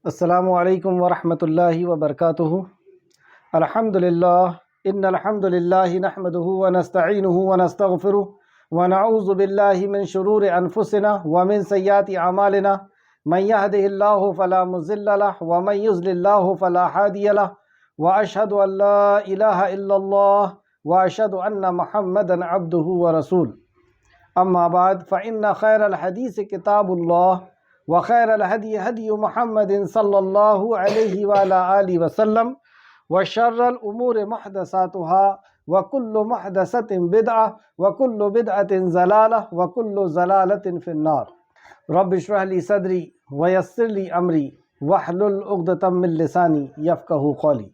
السلام علیکم ورحمۃ اللہ وبرکاتہ۔ الحمد للہ نحمده ونستعینه ونستغفره ونعوذ باللہ من شرور انفسنا ومن سیئات اعمالنا من يهده اللہ فلا مضل له ومن يضلل الله فلا هادی له واشهد ان لا الہ الا اللہ واشهد ان محمدا عبده ورسوله۔ اما بعد فإن خیر الحدیث کتاب اللہ وخیر الہدی ہدی محمد صلی اللہ علیہ وآلہ آلہ وسلم وشر الامور محدثاتها وکل محدثۃ بدعہ وکل بدعۃ ضلالہ وکل ضلالۃ فی النار۔ رب اشرح لی صدری ویسر لی امری واحلل عقدۃ من لسانی یفقہوا قولی۔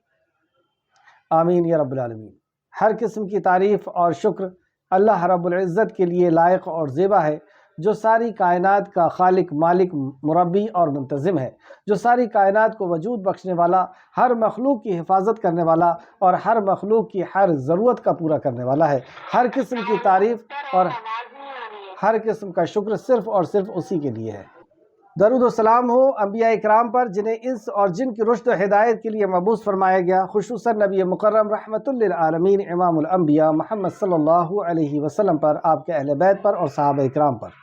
آمین یا رب العالمین۔ ہر قسم کی تعریف اور شکر اللہ رب العزت کے لیے لائق اور زیبا ہے، جو ساری کائنات کا خالق، مالک، مربی اور منتظم ہے، جو ساری کائنات کو وجود بخشنے والا، ہر مخلوق کی حفاظت کرنے والا اور ہر مخلوق کی ہر ضرورت کا پورا کرنے والا ہے۔ ہر قسم کی تعریف اور ہر قسم کا شکر صرف اور صرف اسی کے لیے ہے۔ درود و سلام ہو انبیاء اکرام پر، جنہیں انس اور جن کی رشد و ہدایت کے لیے مبعوث فرمایا گیا، خصوصاً نبی مکرم رحمت للعالمین امام الانبیاء محمد صلی اللہ علیہ وسلم پر، آپ کے اہل بیت پر اور صحابہ اکرام پر۔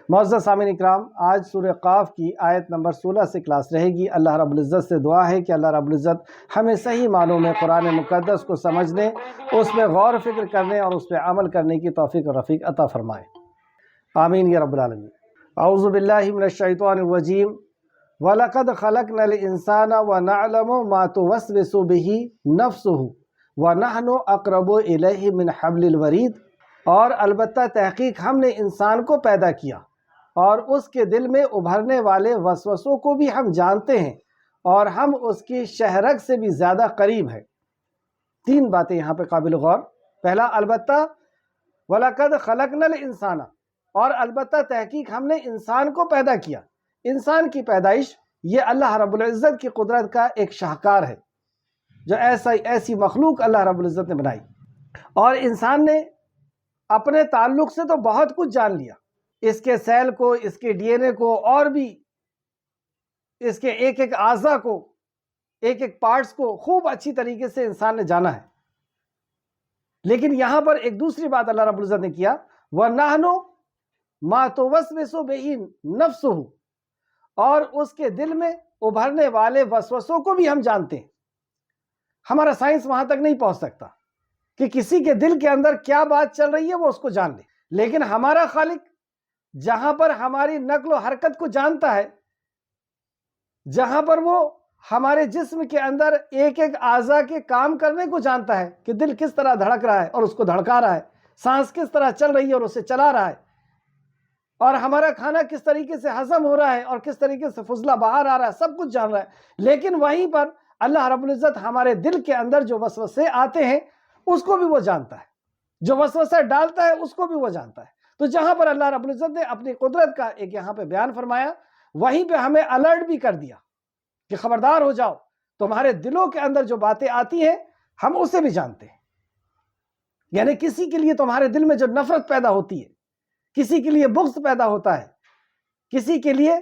معزز سامعین اکرام، آج سورہ قاف کی آیت نمبر 16 سے کلاس رہے گی۔ اللہ رب العزت سے دعا ہے کہ اللہ رب العزت ہمیں صحیح معنوں میں قرآن مقدس کو سمجھنے، اس میں غور و فکر کرنے اور اس پہ عمل کرنے کی توفیق و رفیق عطا فرمائے۔ آمین یا رب العالمین۔ اعوذ باللہ من الشیطان الرجیم۔ وَلَقَدْ خَلَقْنَا الْإِنسَانَ وَنَعْلَمُ مَا تُوَسْوِسُ بِهِ نَفْسُهُ وَنَحْنُ أَقْرَبُ إِلَيْهِ مِنْ حَبْلِ الْوَرِيدِ۔ اور البتہ تحقیق ہم نے انسان کو پیدا کیا اور اس کے دل میں ابھرنے والے وسوسوں کو بھی ہم جانتے ہیں، اور ہم اس کی شہرگ سے بھی زیادہ قریب ہیں۔ تین باتیں یہاں پہ قابل غور۔ پہلا، البتہ وَلَقَدْ خَلَقْنَا الْإِنسَانَ، اور البتہ تحقیق ہم نے انسان کو پیدا کیا۔ انسان کی پیدائش یہ اللہ رب العزت کی قدرت کا ایک شاہکار ہے، جو ایسی مخلوق اللہ رب العزت نے بنائی، اور انسان نے اپنے تعلق سے تو بہت کچھ جان لیا، اس کے سیل کو، اس کے ڈی این اے کو، اور بھی اس کے ایک ایک اعضاء کو، ایک ایک پارٹس کو خوب اچھی طریقے سے انسان نے جانا ہے۔ لیکن یہاں پر ایک دوسری بات اللہ رب العزت نے کیا، وَنَحْنُ مَا تُوَسْوِسُ بِهِ نَفْسُهُ، اور اس کے دل میں ابھرنے والے وسوسوں کو بھی ہم جانتے ہیں۔ ہمارا سائنس وہاں تک نہیں پہنچ سکتا کہ کسی کے دل کے اندر کیا بات چل رہی ہے وہ اس کو جان لے، لیکن ہمارا خالق جہاں پر ہماری نقل و حرکت کو جانتا ہے، جہاں پر وہ ہمارے جسم کے اندر ایک ایک اعضاء کے کام کرنے کو جانتا ہے کہ دل کس طرح دھڑک رہا ہے اور اس کو دھڑکا رہا ہے، سانس کس طرح چل رہی ہے اور اسے چلا رہا ہے، اور ہمارا کھانا کس طریقے سے ہضم ہو رہا ہے اور کس طریقے سے فضلہ باہر آ رہا ہے، سب کچھ جان رہا ہے۔ لیکن وہیں پر اللہ رب العزت ہمارے دل کے اندر جو وسوسے آتے ہیں اس کو بھی وہ جانتا ہے، جو وسوسہ ڈالتا ہے اس کو بھی وہ جانتا ہے۔ تو جہاں پر اللہ رب العزت نے اپنی قدرت کا ایک یہاں پہ بیان فرمایا، وہیں پہ ہمیں الرٹ بھی کر دیا کہ خبردار ہو جاؤ، تمہارے دلوں کے اندر جو باتیں آتی ہیں ہم اسے بھی جانتے ہیں۔ یعنی کسی کے لیے تمہارے دل میں جو نفرت پیدا ہوتی ہے، کسی کے لیے بغض پیدا ہوتا ہے، کسی کے لیے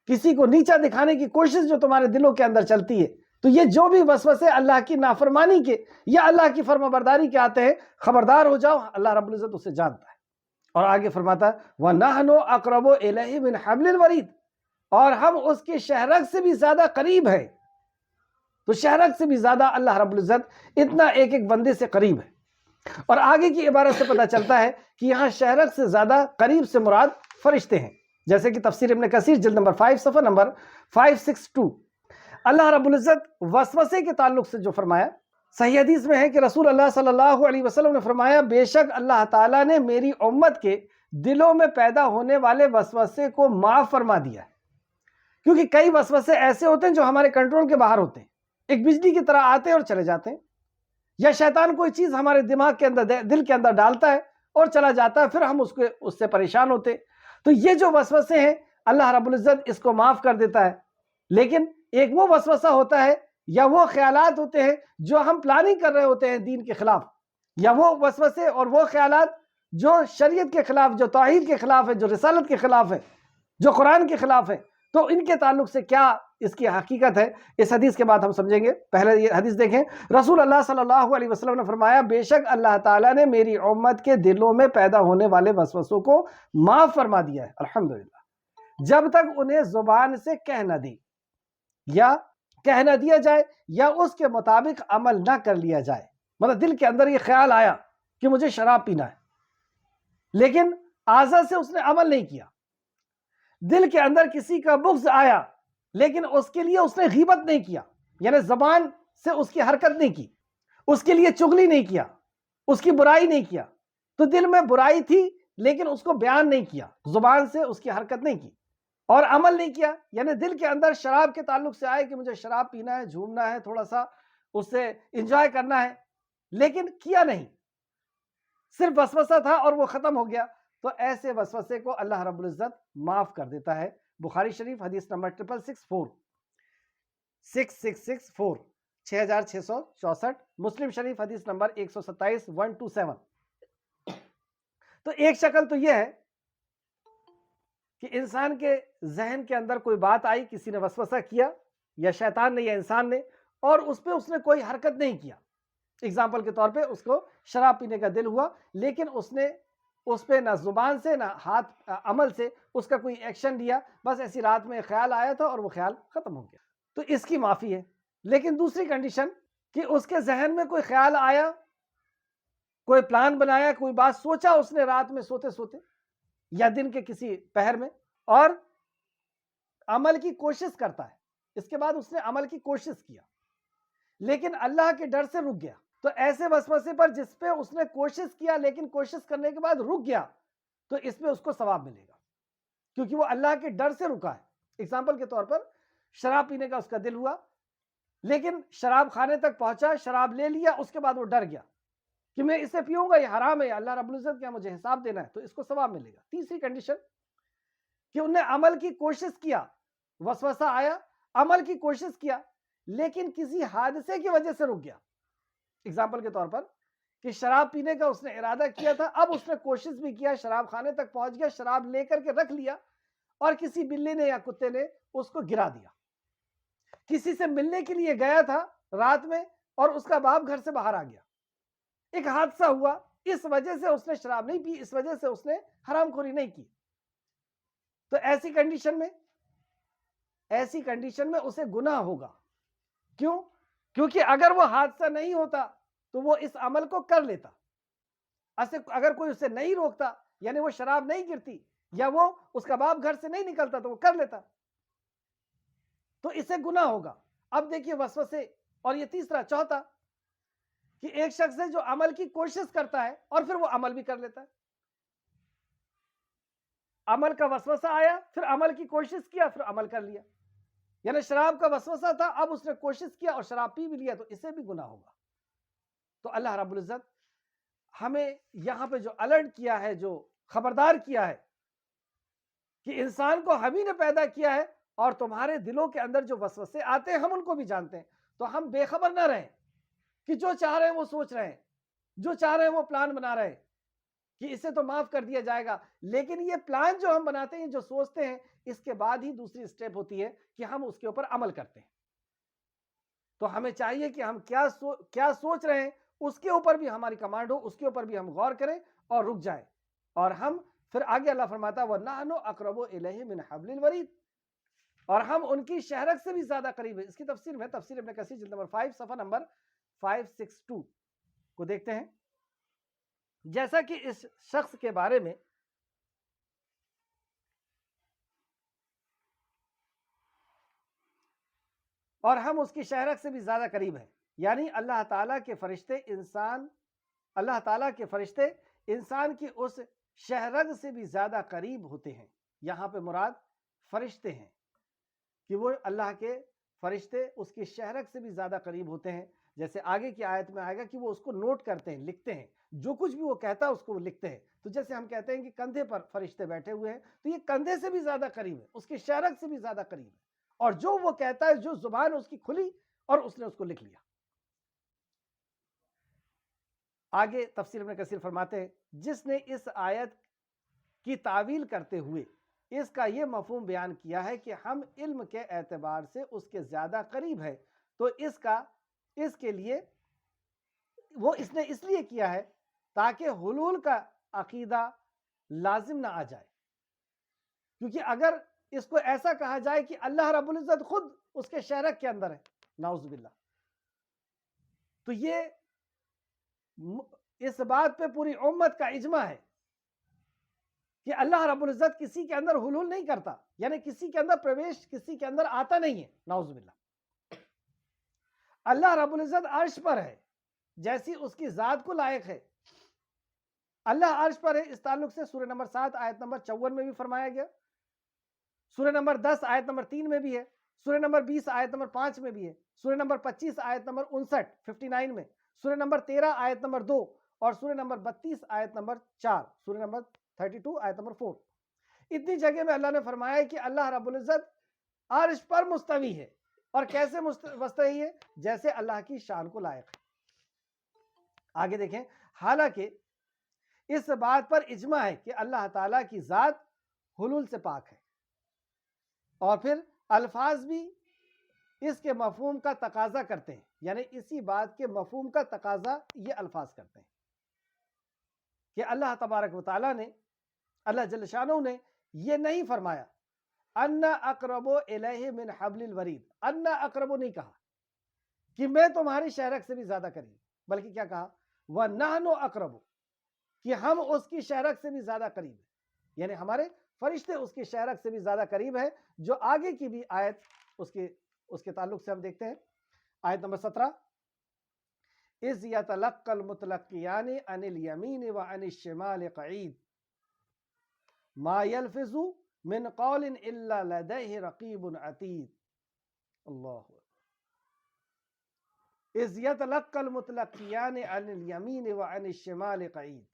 کسی کو نیچا دکھانے کی کوشش جو تمہارے دلوں کے اندر چلتی ہے، تو یہ جو بھی وسوسے اللہ کی نافرمانی کے یا اللہ کی فرما برداری کے آتے ہیں، خبردار ہو جاؤ، اللہ رب العزت اسے جانتا ہے۔ اور آگے فرماتا ہے وَنَحْنُ أَقْرَبُ إِلَيْهِ مِنْ حَبْلِ الْوَرِيدِ، اور ہم اس کی شہرگ سے بھی زیادہ قریب ہیں۔ تو شہرگ سے بھی زیادہ اللہ رب العزت اتنا ایک ایک بندے سے قریب ہے۔ اور آگے کی عبارت سے پتہ چلتا ہے کہ یہاں شہرگ سے زیادہ قریب سے مراد فرشتے ہیں، جیسے کہ تفسیر ابن کثیر جلد نمبر 5 صفحہ نمبر 562۔ اللہ رب العزت وسوسے کے تعلق سے جو فرمایا، صحیح حدیث میں ہے کہ رسول اللہ صلی اللہ علیہ وسلم نے فرمایا، بے شک اللہ تعالیٰ نے میری امت کے دلوں میں پیدا ہونے والے وسوسے کو معاف فرما دیا ہے۔ کیونکہ کئی وسوسے ایسے ہوتے ہیں جو ہمارے کنٹرول کے باہر ہوتے ہیں، ایک بجلی کی طرح آتے ہیں اور چلے جاتے ہیں، یا شیطان کوئی چیز ہمارے دماغ کے اندر، دل کے اندر ڈالتا ہے اور چلا جاتا ہے، پھر ہم اس سے پریشان ہوتے ہیں۔ تو یہ جو وسوسے ہیں اللہ رب العزت اس کو معاف کر دیتا ہے۔ لیکن ایک وہ وسوسہ ہوتا ہے یا وہ خیالات ہوتے ہیں جو ہم پلاننگ کر رہے ہوتے ہیں دین کے خلاف، یا وہ وسوسے اور وہ خیالات جو شریعت کے خلاف، جو توحید کے خلاف ہے، جو رسالت کے خلاف ہے، جو قرآن کے خلاف ہے، تو ان کے تعلق سے کیا اس کی حقیقت ہے، اس حدیث کے بعد ہم سمجھیں گے۔ پہلے یہ حدیث دیکھیں، رسول اللہ صلی اللہ علیہ وسلم نے فرمایا بے شک اللہ تعالیٰ نے میری امت کے دلوں میں پیدا ہونے والے وسوسوں کو معاف فرما دیا ہے، الحمدللہ، جب تک انہیں زبان سے کہہ نہ دی یا کہہ نہ دیا جائے یا اس کے مطابق عمل نہ کر لیا جائے۔ مطلب دل کے اندر یہ خیال آیا کہ مجھے شراب پینا ہے، لیکن اعضاء سے اس نے عمل نہیں کیا۔ دل کے اندر کسی کا بغض آیا لیکن اس کے لیے اس نے غیبت نہیں کیا، یعنی زبان سے اس کی حرکت نہیں کی، اس کے لیے چغلی نہیں کیا، اس کی برائی نہیں کیا، تو دل میں برائی تھی لیکن اس کو بیان نہیں کیا، زبان سے اس کی حرکت نہیں کی اور عمل نہیں کیا، یعنی دل کے اندر شراب کے تعلق سے آئے کہ مجھے شراب پینا ہے، جھومنا ہے، تھوڑا سا اس سے انجوائے کرنا ہے، لیکن کیا نہیں، صرف وسوسہ تھا اور وہ ختم ہو گیا، تو ایسے وسوسے کو اللہ رب العزت معاف کر دیتا ہے۔ بخاری شریف حدیث نمبر 6664 6664 6664، مسلم شریف حدیث نمبر 127 127۔ تو ایک شکل تو یہ ہے کہ انسان کے ذہن کے اندر کوئی بات آئی، کسی نے وسوسہ کیا یا شیطان نے یا انسان نے، اور اس پہ اس نے کوئی حرکت نہیں کیا۔ اگزامپل کے طور پہ اس کو شراب پینے کا دل ہوا لیکن اس نے اس پہ نہ زبان سے نہ ہاتھ عمل سے اس کا کوئی ایکشن لیا، بس ایسی رات میں خیال آیا تھا اور وہ خیال ختم ہو گیا، تو اس کی معافی ہے۔ لیکن دوسری کنڈیشن کہ اس کے ذہن میں کوئی خیال آیا، کوئی پلان بنایا، کوئی بات سوچا اس نے رات میں سوتے سوتے یا دن کے کسی پہر میں، اور عمل کی کوشش کرتا ہے، اس کے بعد اس نے عمل کی کوشش کیا لیکن اللہ کے ڈر سے رک گیا، تو ایسے وسوسے پر جس پہ اس نے کوشش کیا لیکن کوشش کرنے کے بعد رک گیا، تو اس پہ اس کو ثواب ملے گا کیونکہ وہ اللہ کے ڈر سے رکا ہے۔ اگزامپل کے طور پر شراب پینے کا اس کا دل ہوا لیکن شراب خانے تک پہنچا، شراب لے لیا، اس کے بعد وہ ڈر گیا کہ میں اسے پیوں گا، یہ حرام ہے، اللہ رب العزت کیا مجھے حساب دینا ہے، تو اس کو ثواب ملے گا۔ تیسری کنڈیشن کہ انہوں نے عمل کی کوشش کیا، وسوسہ آیا، عمل کی کوشش کیا لیکن کسی حادثے کی وجہ سے رک گیا۔ اگزامپل کے طور پر کہ شراب پینے کا اس نے ارادہ کیا تھا، اب اس نے کوشش بھی کیا، شراب خانے تک پہنچ گیا، شراب لے کر کے رکھ لیا اور کسی بلی نے یا کتے نے اس کو گرا دیا۔ کسی سے ملنے کے لیے گیا تھا رات میں اور اس کا باپ گھر سے باہر آ گیا، ایک حادثہ ہوا، اس وجہ سے اس نے شراب نہیں پی، اس وجہ سے اس نے حرام خوری نہیں کی، تو ایسی کنڈیشن میں اسے گناہ ہوگا۔ کیوں؟ کیونکہ اگر وہ حادثہ نہیں ہوتا تو وہ اس عمل کو کر لیتا، اگر کوئی اسے نہیں روکتا، یعنی وہ شراب نہیں گرتی یا وہ اس کا باپ گھر سے نہیں نکلتا تو وہ کر لیتا، تو اسے گناہ ہوگا۔ اب دیکھیے وسوسے، اور یہ تیسرا، چوتھا کہ ایک شخص ہے جو عمل کی کوشش کرتا ہے اور پھر وہ عمل بھی کر لیتا ہے۔ عمل کا وسوسہ آیا، پھر عمل کی کوشش کیا، پھر عمل کر لیا، یعنی شراب کا وسوسہ تھا، اب اس نے کوشش کیا اور شراب پی بھی لیا، تو اسے بھی گناہ ہوگا۔ تو اللہ رب العزت ہمیں یہاں پہ جو الرٹ کیا ہے، جو خبردار کیا ہے کہ انسان کو ہم ہی نے پیدا کیا ہے اور تمہارے دلوں کے اندر جو وسوسے آتے ہیں ہم ان کو بھی جانتے ہیں، تو ہم بے خبر نہ رہیں کہ جو چاہ رہے ہیں وہ سوچ رہے ہیں، جو چاہ رہے ہیں وہ پلان بنا رہے ہیں کہ اسے تو معاف کر دیا جائے گا، لیکن یہ پلان جو ہم بناتے ہیں، جو سوچتے ہیں، اس کے بعد ہی دوسری سٹیپ ہوتی ہے کہ ہم اس کے اوپر عمل کرتے ہیں۔ تو ہمیں چاہیے کہ ہم کیا سوچ رہے ہیں اس کے اوپر بھی ہماری کمانڈ ہو، اس کے اوپر بھی ہم غور کریں اور رک جائیں، اور ہم پھر آگے اللہ فرماتا ہے وَنَحْنُ أَقْرَبُ إِلَيْهِ مِنْ حَبْلِ الْوَرِيدِ، اور ہم ان کی شہرک سے بھی زیادہ قریب ہیں۔ اس کی تفسیر میں تفسیر ابن کثیر جلد نمبر 5 صفحہ نمبر 562 کو دیکھتے ہیں، جیسا کہ اس شخص کے بارے میں اور ہم اس کی شہرک سے بھی زیادہ قریب ہیں، یعنی اللہ تعالیٰ کے فرشتے انسان کی اس شہرگ سے بھی زیادہ قریب ہوتے ہیں۔ یہاں پہ مراد فرشتے ہیں کہ وہ اللہ کے فرشتے اس کی شہرگ سے بھی زیادہ قریب ہوتے ہیں، جیسے آگے کی آیت میں آئے گا کہ وہ اس کو نوٹ کرتے ہیں، لکھتے ہیں، جو کچھ بھی وہ کہتا ہے اس کو وہ لکھتے ہیں۔ تو جیسے ہم کہتے ہیں کہ کندھے پر فرشتے بیٹھے ہوئے ہیں، تو یہ کندھے سے بھی زیادہ قریب ہے، اس کی شہرگ سے بھی زیادہ قریب ہے، اور جو وہ کہتا ہے، جو زبان اس کی کھلی اور اس نے اس کو لکھ لیا۔ آگے تفسیر ابن کثیر فرماتے ہیں جس نے اس آیت کی تعویل کرتے ہوئے اس کا یہ مفہوم بیان کیا ہے کہ ہم علم کے اعتبار سے اس کے زیادہ قریب ہے، تو اس کے لیے وہ اس نے اس لیے کیا ہے تاکہ حلول کا عقیدہ لازم نہ آ جائے، کیونکہ اگر اس کو ایسا کہا جائے کہ اللہ رب العزت خود اس کے شہرک کے اندر ہے، نعوذ باللہ، تو یہ اس بات پہ پوری امت کا اجماع ہے کہ اللہ رب العزت کسی کے اندر حلول نہیں کرتا، یعنی کسی کے اندر پرویش کسی کے اندر آتا نہیں ہے، نعوذ باللہ۔ اللہ رب العزت عرش پر ہے جیسی اس کی ذات کو لائق ہے، اللہ عرش پر ہے، اس تعلق سے سورہ نمبر 7 آیت نمبر 54 میں بھی فرمایا گیا، سورہ نمبر 10 آیت نمبر 3 میں بھی ہے، سورہ نمبر 20 آیت نمبر 5 میں بھی ہے، سورہ نمبر 25 آیت نمبر 59 میں، سورہ نمبر 13 آیت نمبر 2 اور سورہ نمبر 32 آیت نمبر 4، سورہ نمبر 32 آیت نمبر 4۔ اتنی جگہ میں اللہ نے فرمایا ہے کہ اللہ رب العزت عرش پر مستوی ہے، اور کیسے مستوی ہے؟ جیسے اللہ کی شان کو لائق ہے۔ آگے دیکھیں، حالانکہ اس بات پر اجماع ہے کہ اللہ تعالیٰ کی ذات حلول سے پاک ہے، اور پھر الفاظ بھی اس کے مفہوم کا تقاضا کرتے ہیں، یعنی اسی بات کے مفہوم کا تقاضا یہ الفاظ کرتے ہیں کہ اللہ تبارک و تعالیٰ نے، اللہ جل شانہ نے یہ نہیں فرمایا انا اقرب الیہ من حبل الورید، انا اقرب نہیں کہا کہ میں تمہاری شہرک سے بھی زیادہ قریب، بلکہ کیا کہا؟ وَنَحْنُ أَقْرَبُ، کہ ہم اس کی شہرک سے بھی زیادہ قریب ہیں، یعنی ہمارے فرشتے اس کی شہرک سے بھی زیادہ قریب ہیں، جو آگے کی بھی آیت اس کے تعلق سے ہم دیکھتے ہیں، آیت نمبر 17، اِذْ يَتَلَقَّى الْمُتَلَقِّيَانِ عَنِ الْيَمِينِ وَعَنِ الشِّمَالِ قَعِيدٌ مَا يَلْفِظُ مِنْ قَوْلٍ إِلَّا لَدَيْهِ رَقِيبٌ عَتِيدٌ۔ اللہ، اِذْ يَتَلَقَّى الْمُتَلَقِّيَانِ عَنِ الْيَمِينِ وَعَنِ الشِّمَالِ قَعِيدٌ،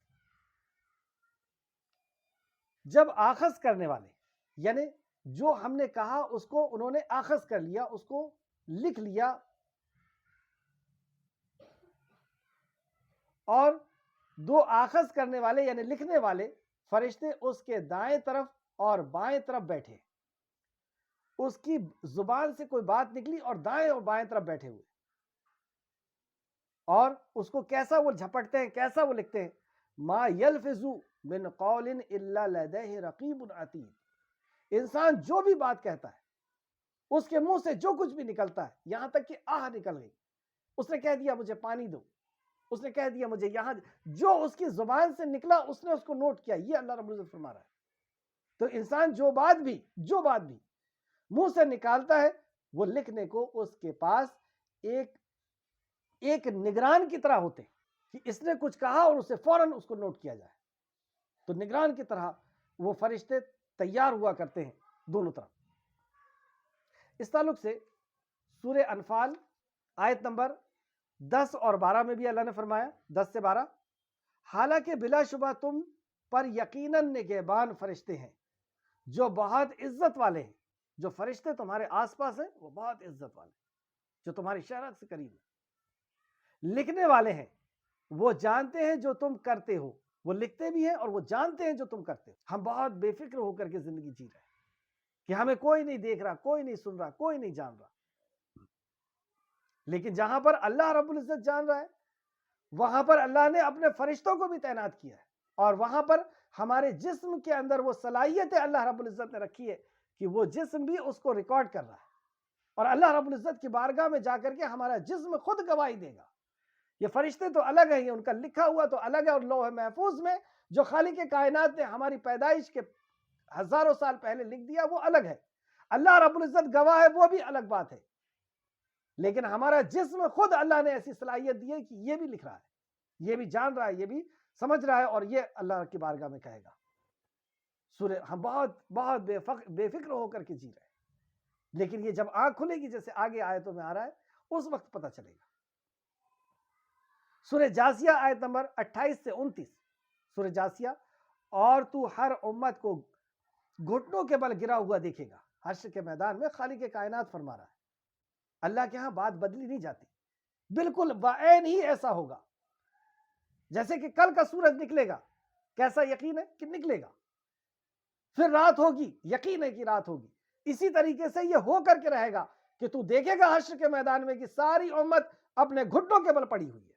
جب آخذ کرنے والے، یعنی جو ہم نے کہا اس کو انہوں نے آخذ کر لیا، اس کو لکھ لیا، اور دو آخذ کرنے والے یعنی لکھنے والے فرشتے اس کے دائیں طرف اور بائیں طرف بیٹھے، اس کی زبان سے کوئی بات نکلی اور دائیں اور بائیں طرف بیٹھے ہوئے، اور اس کو کیسا وہ جھپٹتے ہیں، کیسا وہ لکھتے ہیں، ما یلفظ من قول الا لدیہ رقیب عتید، انسان جو بھی بات کہتا ہے، اس کے منہ سے جو کچھ بھی نکلتا ہے، یہاں تک کہ آہ نکل گئی، اس نے کہہ دیا مجھے پانی دو، اس نے کہہ دیا مجھے یہاں، جو اس کی زبان سے نکلا اس نے اس کو نوٹ کیا، یہ اللہ رب العزت فرما رہا ہے۔ تو انسان جو بات بھی منہ سے نکالتا ہے، وہ لکھنے کو اس کے پاس ایک نگران کی طرح ہوتے کہ اس نے کچھ کہا اور اسے فوراً اس کو نوٹ کیا جائے، تو نگران کی طرح وہ فرشتے تیار ہوا کرتے ہیں دونوں طرف۔ اس تعلق سے سورہ انفال آیت نمبر 10 اور 12 میں بھی اللہ نے فرمایا، 10 سے 12، حالانکہ بلا شبہ تم پر یقیناً نگہبان فرشتے ہیں جو بہت عزت والے ہیں، جو فرشتے تمہارے آس پاس ہیں وہ بہت عزت والے ہیں، جو تمہاری شہرت سے قریب ہیں، لکھنے والے ہیں، وہ جانتے ہیں جو تم کرتے ہو، وہ لکھتے بھی ہیں اور وہ جانتے ہیں جو تم کرتے ہو۔ ہم بہت بے فکر ہو کر کے زندگی جی رہے ہیں کہ ہمیں کوئی نہیں دیکھ رہا، کوئی نہیں سن رہا، کوئی نہیں جان رہا، لیکن جہاں پر اللہ رب العزت جان رہا ہے، وہاں پر اللہ نے اپنے فرشتوں کو بھی تعینات کیا ہے، اور وہاں پر ہمارے جسم کے اندر وہ صلاحیت اللہ رب العزت نے رکھی ہے کہ وہ جسم بھی اس کو ریکارڈ کر رہا ہے، اور اللہ رب العزت کی بارگاہ میں جا کر کے ہمارا جسم خود گواہی دے گا۔ یہ فرشتے تو الگ ہیں، یہ ان کا لکھا ہوا تو الگ ہے، اور لوح محفوظ میں جو خالق کائنات نے ہماری پیدائش کے ہزاروں سال پہلے لکھ دیا وہ الگ ہے، اللہ رب العزت گواہ ہے، وہ بھی الگ بات ہے، لیکن ہمارا جسم خود اللہ نے ایسی صلاحیت دی ہے کہ یہ بھی لکھ رہا ہے، یہ بھی جان رہا ہے، یہ بھی سمجھ رہا ہے، اور یہ اللہ کی بارگاہ میں کہے گا۔ سورہ ہم بہت بے فکر ہو کر کے جی رہے ہیں، لیکن یہ جب آنکھ کھلے گی، جیسے آگے آیتوں میں آ رہا ہے، اس وقت پتہ چلے گا۔ سورہ جاسیہ آیت نمبر 28 سے 29، سورہ جاسیہ، اور تو ہر امت کو گھٹنوں کے بل گرا ہوا دیکھے گا، حشر کے میدان میں خالق کائنات فرما رہا ہے، اللہ کے ہاں بات بدلی نہیں جاتی، بالکل بعین ہی ایسا ہوگا جیسے کہ کل کا سورج نکلے گا، کیسا یقین ہے کہ نکلے گا، پھر رات ہوگی، یقین ہے کہ رات ہوگی۔ اسی طریقے سے یہ ہو کر کے رہے گا کہ تو دیکھے گا حشر کے میدان میں کہ ساری امت اپنے گھٹنوں کے بل پڑی ہوئی ہے،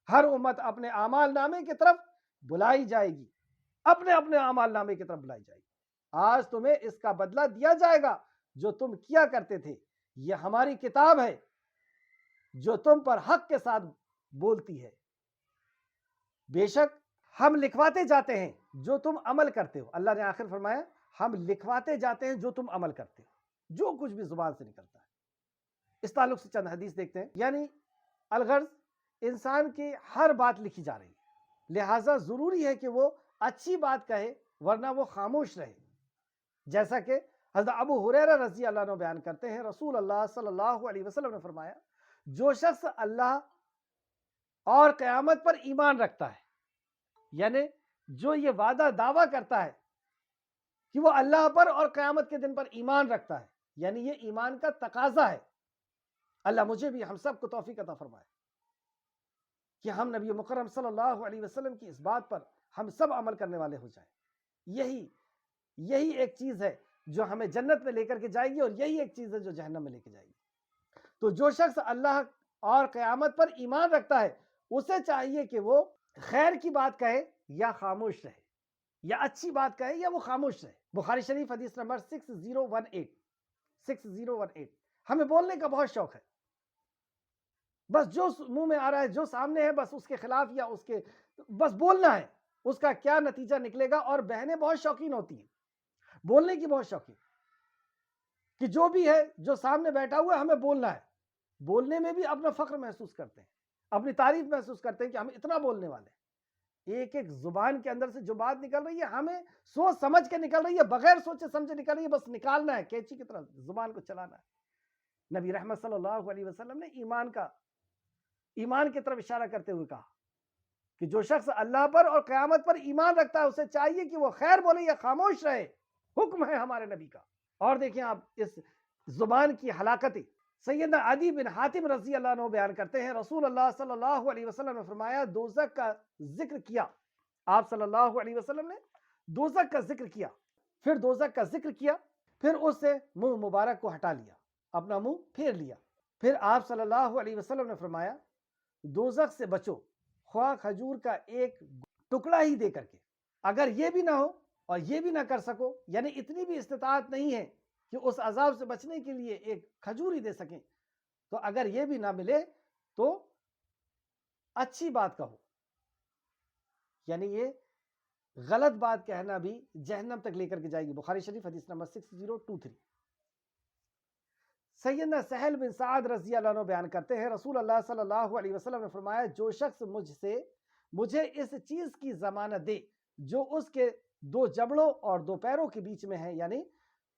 ہر امت اپنے اعمال نامے کی طرف بلائی جائے گی، اپنے اپنے اعمال نامے کی طرف بلائی جائے گی۔ آج تمہیں اس کا بدلہ دیا جائے گا جو تم کیا کرتے تھے، یہ ہماری کتاب ہے جو تم پر حق کے ساتھ بولتی ہے، بے شک ہم لکھواتے جاتے ہیں جو تم عمل کرتے ہو۔ اللہ نے آخر فرمایا ہم لکھواتے جاتے ہیں جو تم عمل کرتے ہو، جو کچھ بھی زبان سے نکلتا ہے۔ اس تعلق سے چند حدیث دیکھتے ہیں، یعنی الغرض انسان کی ہر بات لکھی جا رہی ہے، لہٰذا ضروری ہے کہ وہ اچھی بات کہے ورنہ وہ خاموش رہے۔ جیسا کہ حضرت ابو ہریرہ رضی اللہ عنہ بیان کرتے ہیں، رسول اللہ صلی اللہ علیہ وسلم نے فرمایا جو شخص اللہ اور قیامت پر ایمان رکھتا ہے، یعنی جو یہ وعدہ دعویٰ کرتا ہے کہ وہ اللہ پر اور قیامت کے دن پر ایمان رکھتا ہے، یعنی یہ ایمان کا تقاضا ہے۔ اللہ مجھے بھی ہم سب کو توفیق عطا فرمائے کہ ہم نبی مکرم صلی اللہ علیہ وسلم کی اس بات پر ہم سب عمل کرنے والے ہو جائیں۔ یہی ایک چیز ہے جو ہمیں جنت میں لے کر کے جائے گی، اور یہی ایک چیز ہے جو جہنم میں لے کے جائے گی۔ تو جو شخص اللہ اور قیامت پر ایمان رکھتا ہے اسے چاہیے کہ وہ خیر کی بات کہے یا خاموش رہے، یا اچھی بات کہے یا وہ خاموش رہے۔ بخاری شریف حدیث نمبر 6018 ہمیں بولنے کا بہت شوق ہے، بس جو منہ میں آ رہا ہے، جو سامنے ہے، بس اس کے خلاف یا اس کے بس بولنا ہے، اس کا کیا نتیجہ نکلے گا۔ اور بہنیں بہت شوقین ہوتی ہیں، بولنے کی بہت شوقین، کہ جو بھی ہے، جو سامنے بیٹھا ہوا ہے، ہمیں بولنا ہے۔ بولنے میں بھی اپنا فخر محسوس کرتے ہیں، اپنی تعریف محسوس کرتے ہیں کہ ہم اتنا بولنے والے ہیں۔ ایک ایک زبان کے اندر سے جو بات نکل رہی ہے ہمیں سوچ سمجھ کے نکل رہی ہے، بغیر سوچے سمجھے نکل رہی ہے، بس نکالنا ہے، کینچی کی طرح زبان کو چلانا ہے۔ نبی رحمت صلی اللہ علیہ وسلم نے ایمان کی طرف اشارہ کرتے ہوئے کہا کہ جو شخص اللہ پر اور قیامت پر ایمان رکھتا ہے اسے چاہیے کہ وہ خیر بولے یا خاموش رہے، حکم ہے ہمارے نبی کا۔ اور دیکھیں آپ اس زبان کی ہلاکتیں، سیدنا عدی بن حاتم رضی اللہ عنہ بیان کرتے ہیں، رسول اللہ صلی اللہ علیہ وسلم نے فرمایا دوزخ کا ذکر کیا، آپ صلی اللہ علیہ وسلم نے دوزخ کا ذکر کیا، پھر دوزخ کا ذکر کیا، پھر اس سے منہ مبارک کو ہٹا لیا، اپنا منہ پھیر لیا، پھر آپ صلی اللہ علیہ وسلم نے فرمایا دوزخ سے بچو خواہ کھجور کا ایک ٹکڑا ہی دے کر کے۔ اگر یہ بھی نہ ہو اور یہ بھی نہ کر سکو، یعنی اتنی بھی استطاعت نہیں ہے کہ اس عذاب سے بچنے کے لیے ایک کھجور ہی دے سکیں، تو اگر یہ بھی نہ ملے تو اچھی بات کہو، یعنی یہ غلط بات کہنا بھی جہنم تک لے کر کے جائے گی۔ بخاری شریف حدیث نمبر 6023۔ سیدنا سہل بن سعد رضی اللہ عنہ بیان کرتے ہیں، رسول اللہ صلی اللہ علیہ وسلم نے فرمایا جو شخص مجھے اس چیز کی ضمانت دے جو اس کے دو جبڑوں اور دو پیروں کے بیچ میں ہے، یعنی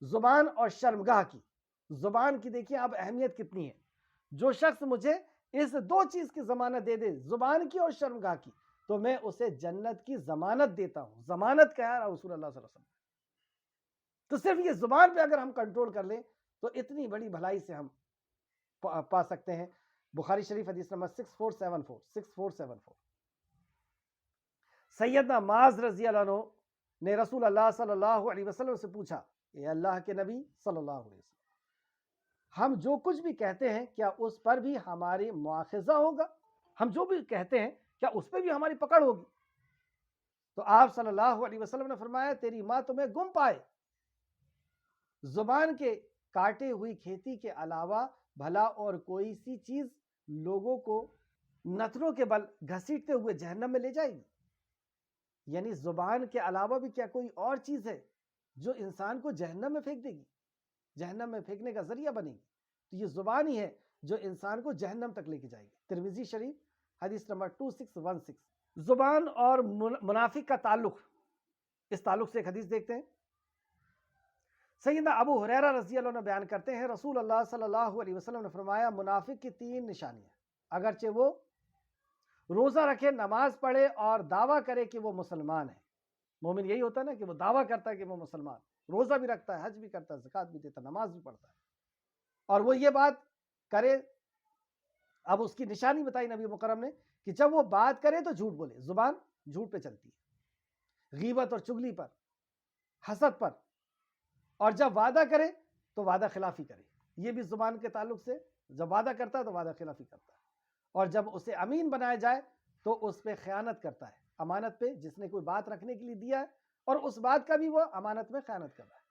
زبان اور شرمگاہ کی۔ زبان کی دیکھیں اب اہمیت کتنی ہے۔ جو شخص مجھے اس دو چیز کی ضمانت دے دے، زبان کی اور شرمگاہ کی، تو میں اسے جنت کی ضمانت دیتا ہوں۔ ضمانت کہا رسول اللہ صلی اللہ علیہ وسلم۔ تو صرف یہ زبان پہ اگر ہم کنٹرول کر لیں تو اتنی بڑی بھلائی سے ہم پا سکتے ہیں۔ بخاری شریف حدیث نمبر 6474۔ سیدنا معاذ رضی اللہ عنہ نے رسول اللہ صلی اللہ علیہ وسلم سے پوچھا، اے اللہ کے نبی صلی اللہ علیہ وسلم، ہم جو کچھ بھی کہتے ہیں کیا اس پر بھی ہماری مواخذہ ہوگا؟ ہم جو بھی کہتے ہیں کیا اس پہ بھی ہماری پکڑ ہوگی؟ تو آپ صلی اللہ علیہ وسلم نے فرمایا تیری ماں تمہیں گم پائے۔ زبان کے کاٹے ہوئی کھیتی کے علاوہ بھلا اور کوئی سی چیز لوگوں کو نتنوں کے بل گھسیٹتے ہوئے جہنم میں لے جائے گی؟ یعنی زبان کے علاوہ بھی کیا کوئی اور چیز ہے جو انسان کو جہنم میں پھینک دے گی، جہنم میں پھینکنے کا ذریعہ بنے گی؟ تو یہ زبان ہی ہے جو انسان کو جہنم تک لے کے جائے گی۔ ترمذی شریف حدیث نمبر 2616۔ زبان اور منافق کا تعلق، اس تعلق سے ایک حدیث دیکھتے ہیں۔ سیدنا ابو ہریرہ رضی اللہ عنہ بیان کرتے ہیں، رسول اللہ صلی اللہ علیہ وسلم نے فرمایا منافق کی 3 نشانیاں، اگرچہ وہ روزہ رکھے، نماز پڑھے اور دعویٰ کرے کہ وہ مسلمان ہے۔ مومن یہی ہوتا ہے نا کہ وہ دعویٰ کرتا ہے کہ وہ مسلمان، روزہ بھی رکھتا ہے، حج بھی کرتا ہے، زکوٰۃ بھی دیتا ہے، نماز بھی پڑھتا ہے، اور وہ یہ بات کرے۔ اب اس کی نشانی بتائی نبی مکرم نے کہ جب وہ بات کرے تو جھوٹ بولے، زبان جھوٹ پہ چلتی ہے، غیبت اور چغلی پر، حسد پر، اور جب وعدہ کرے تو وعدہ خلافی کرے. یہ بھی زبان کے تعلق سے، جب وعدہ کرتا ہے تو وعدہ خلافی کرتا ہے. اور جب اسے امین بنایا جائے تو اس پہ خیانت کرتا ہے. امانت پہ جس نے کوئی بات رکھنے کے لیے دیا ہے اور اس بات کا بھی وہ امانت میں خیانت کر رہا ہے،